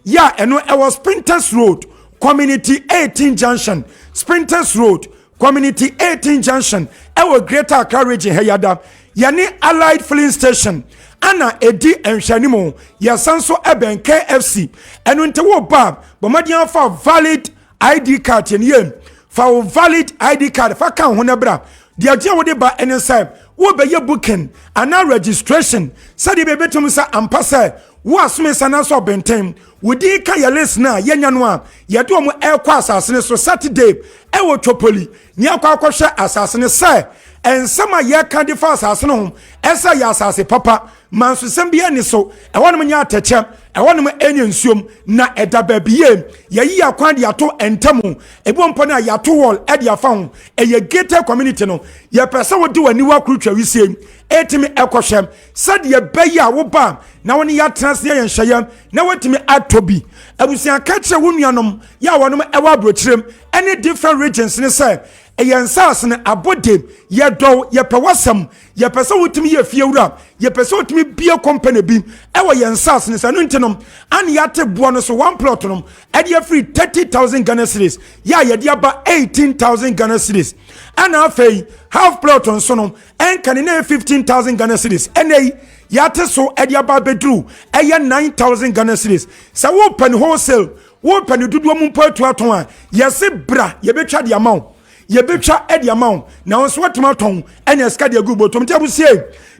ya eno ewo Sprinters Road Community 18 Junction Sprinters Road Community 18 Junction ewo Greater Accra region heyada yani Allied Filling Station ana edi enhwanimo ya sanso eben KFC enu nte wo ba bomadian fa valid ID card yeniem fa valid ID card fa kan ho na bra dia je wo de ba NSM wo be ye booking ana registration sadi be betum sa ampasa wo asome sana so benten wodi ka ya list na yenya no a ye do mo ekwa asase ne so Saturday e wo Tropoli ni akwa akwhwe asase ne say ensama ye kan de fa asase no esa ya asase papa mansusem bia ni so e wono nya atachem e wono enye nsuom na eda babie ye yi akwan de ato entamu ebo mpo na yato wall e de afa ho e ye gated community no ye pese wodi wani wa kurutwa wisiem etimi ekohwem sade ye beya wo ba na woni ya transfer ye nhweyam na watimi atobi abusia ka kire wonuanom ya wonom e wa brochirem any different regions ne say eyansas ne abode ye do ye pewasam ye pese wotimi ye fiewura ye pese wotimi bie company bi ewo yansas ne sanu ntinom an yate buo no so one plot no e de free 30,000 Ghana cedis ya ye de aba 18,000 Ghana cedis ana afei half plot on so no en kan ne 15,000 Ghana cedis enei yate so e de aba bedru eye 9,000 Ghana cedis sa wo pen wholesale wo pani dudu mu mpo atu aton a yesi bra ye betwa de amount ye betwa e de amount na won so watuma ton ene ska de agu botom tiabu sie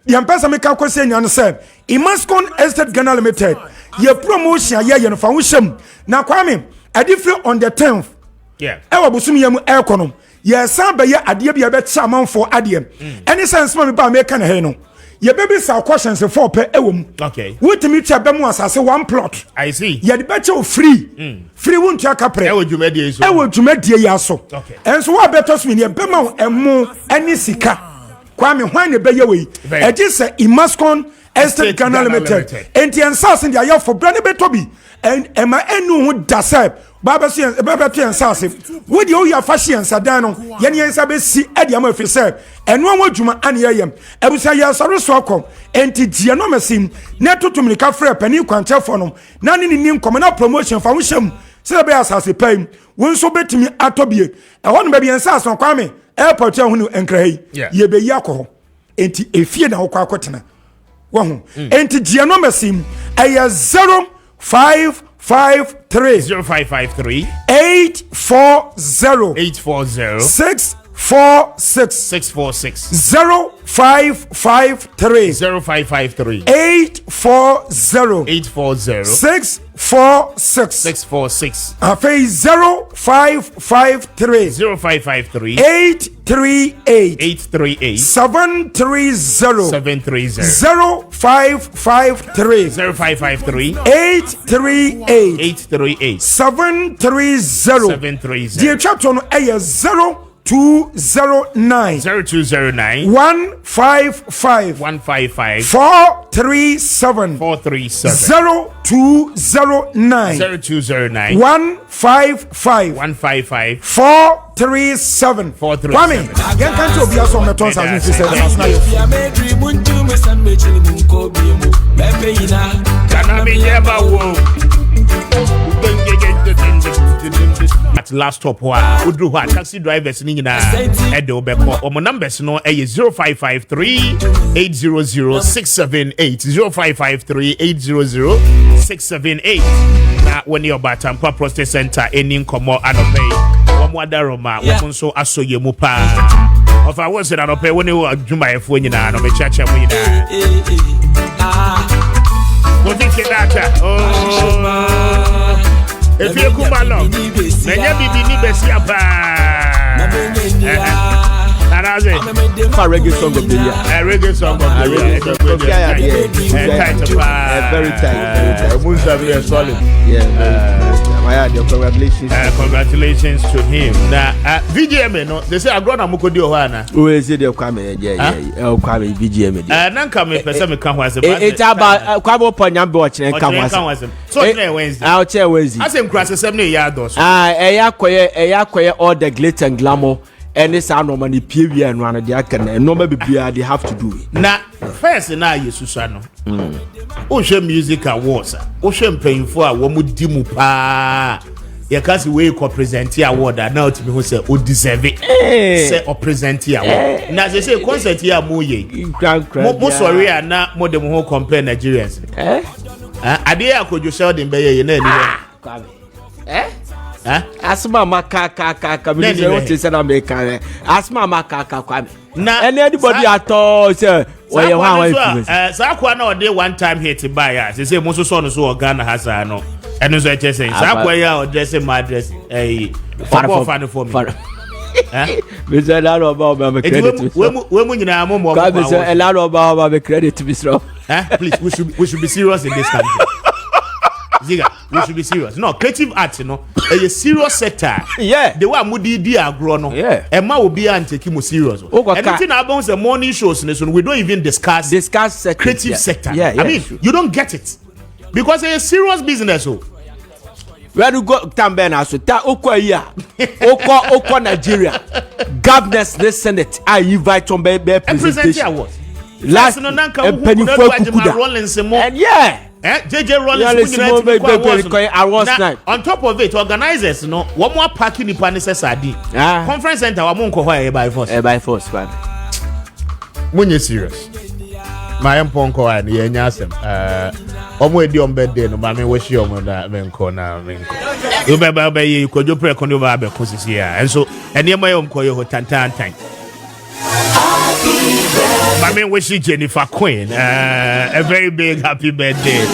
the empesa me ka kwese nya no say Imascon Estate Ghana Limited ye promotion ye no fa wo hyem na Kwame adifre on the 10th yeah e wa busum yam ekonom ye san be ye ade bia be cha amanfo ade any sense me ba me ka na he no ye baby sa questions for pe ewom okay wotimi twa be mu asase one plot I see ye de be che free free won twa kapre e wo dwumadie so e wo dwumadie ya so enso wa beto so ne be ma emu ani sika Kwame hwan ne be ye we e ji se Imascon Estate Ghana Limited enti ensase dia ya for brand beto bi and ema enu hu dasep baba so baba to ensase wo de o ya fashion sadan no ye ne ensa be si e dia ma fi se enu anwa dwuma ane yem ebusa ya soro so akom enti die no mesim na totumni ka frɛ pani kwantefo no na ne ni nkom na promotion fa wo hyem se be asase pay wo nso betimi atobie e ho no be ensase no Kwame airport ahunu enkrahi ye be yi akɔ enti efie na wo kwa akotena wo ho enti die no mesim aya 0553 0553 840 646 0553 840 646 afei 0553 838 730 0553 838 730 the chapter no aya 0209 155 437 0209 155 437 Kwame yan kan to bia so meton sa nsi se na na yo at last stop wa udru ha taxi drivers ni nyina e de obekọ omo numbers no e 0553 800 678 0553 800 678 na woni obatampa prostate center eni nkomo anopay omo adaroma omo nso asoye mu pa of I was in anopay woni adwuma efo nyina no be chacha mu nyina Godike data if you come along, then you be ni besi apa. That's it. For reggae song of the year. A reggae song of the year. Very tight. Most of you are solid. Congratulations. Congratulations to him. Now, VGM, no, they say I grown a mukodi ohana. Who is it? Kwame, Kwame VGM. Nanka me person me can was it's about Kwame Appiah watching and come was. So Wednesday. I'll tell Wednesday. I say cross 7 yards. Eya all the glitz and glamour. And this are normally PV and run the akan and normally they have to do it. Now, first na Yesusano. Ocean Music Awards. Ocean paying for a woman dimu pa. Ya kasi we ko present award now to me who say o deserve it. Say o present award. Na say concert here mo ye. Mo sorry na mo dem ho compare Nigerians. Ade akojo sheldon be ye na ni. Asma makaka me want to say America. Asma makaka Kwame. Na anybody at all say why you Sakwa na dey one time here to buy us. Say mo so no so Ghana has no. And so I just say Sakwa ya address my address for me. Me say la about my credit. We mu nyina mo mo. God me say la about my credit to be strong. Please we should be serious in this country. Ziga, we should be serious. No, creative arts, a serious sector. Yeah. The way Mudi di agro, no. Yeah. And ma will be and take him serious. Anything about the morning shows, we don't even discuss creative sector. Yeah, I mean, you don't get it because it's a serious business. Where you go, Tambena? So ta Okoya, Oko Nigeria. Governors, the Senate. I invite on be presentation. Last no penny for and yeah. JJ Rollins on top of it, organizers no one more parking the panisses conference center wa monko ho by force man. When you serious my ponko and yanyasem. Omo edi on birthday no mama wish you on na menko na menko. You be you could do pre kono ba be kosisi ya. And so ene ma yom koyo ho tantan. Mama wish you Jennifer Queen a very big happy birthday.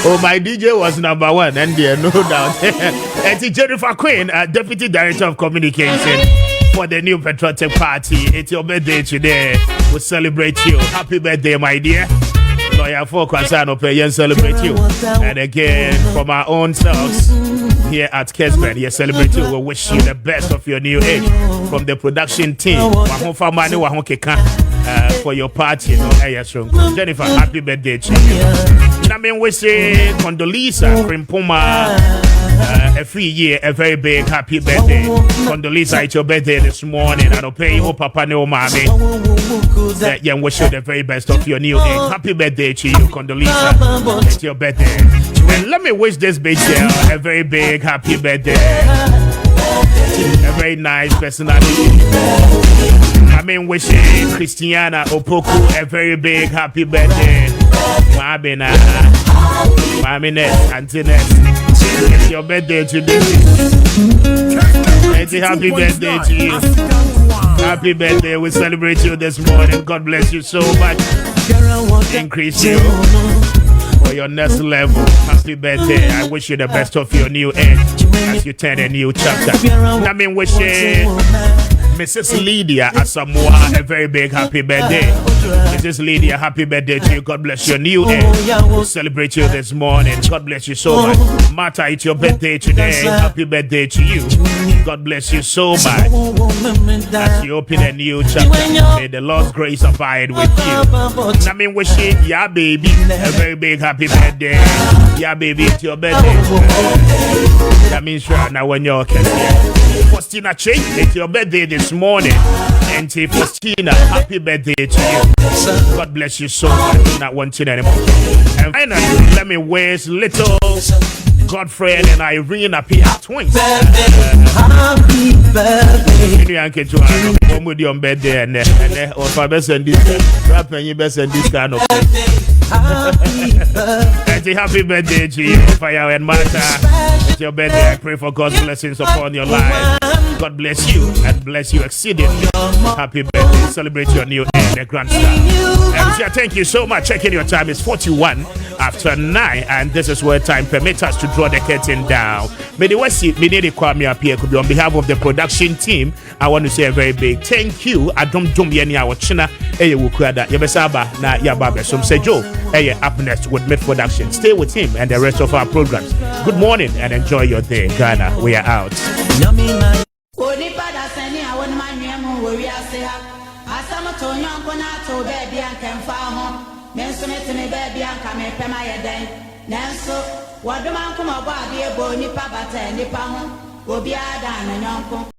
Oh, my DJ was number 1, and there, no doubt. And Jennifer Queen, Deputy Director of Communication for the new Patriotic Party. It's your birthday today. We celebrate you. Happy birthday, my dear. Lawyer for Kwasano Pay celebrate you. And again, from our own selves here at Kessben, we celebrate you. We wish you the best of your new age. From the production team, for your party, Jennifer, happy birthday to you. I mean, we say Condoleezza Krimpoma, a free year, a very big happy birthday. Condoleezza, it's your birthday this morning. I don't pay you, Papa, no, mommy. Yeah, wish you the very best of your new age. Happy birthday to you, Condoleezza. It's your birthday. And let me wish this big girl a very big happy birthday. A very nice personality. I mean, wishing Christiana Opoku a very big happy birthday. Mami Ness, Auntie Ness, it's your birthday today. It's a happy birthday to you. Happy birthday. We celebrate you this morning. God bless you so much. Increase you for your next level. Happy birthday. I wish you the best of your new age as you turn a new chapter. I mean, wishing Mrs. Lydia Asamoah a very big happy birthday. Mrs. Lydia, happy birthday to you. God bless your new age. We celebrate you this morning. God bless you so much. Martha, it's your birthday today. Happy birthday to you. God bless you so much. As you open a new chapter, may the Lord's grace abide with you. I mean, wishing ya baby a very big happy birthday. Ya baby, it's your birthday. That means sure now when you're Faustina Che, it's your birthday this morning. And Faustina, happy birthday to you. God bless you so much. Not wanting anymore. And finally, let me wish little Godfrey and Irene Appiah twins. Happy birthday. With your birthday and or for best and this rapping you best and this kind of happy birthday to you, Fire and Martha. It's your birthday. I pray for God's blessings upon your life. God bless you and bless you exceedingly. Happy birthday. Celebrate your new age, the grand star. Thank you so much. Checking your time is 41 after 9, and this is where time permits us to draw the curtain down. May the West me need Kwame Appiah Kubi on behalf of the production team. I want to say a very big thank you. Adom yeni awachina eye wukuada yebesaba na yababe som sejo eye up next with mid production. Stay with him and the rest of our programs. Good morning and enjoy your day, Ghana. We are out.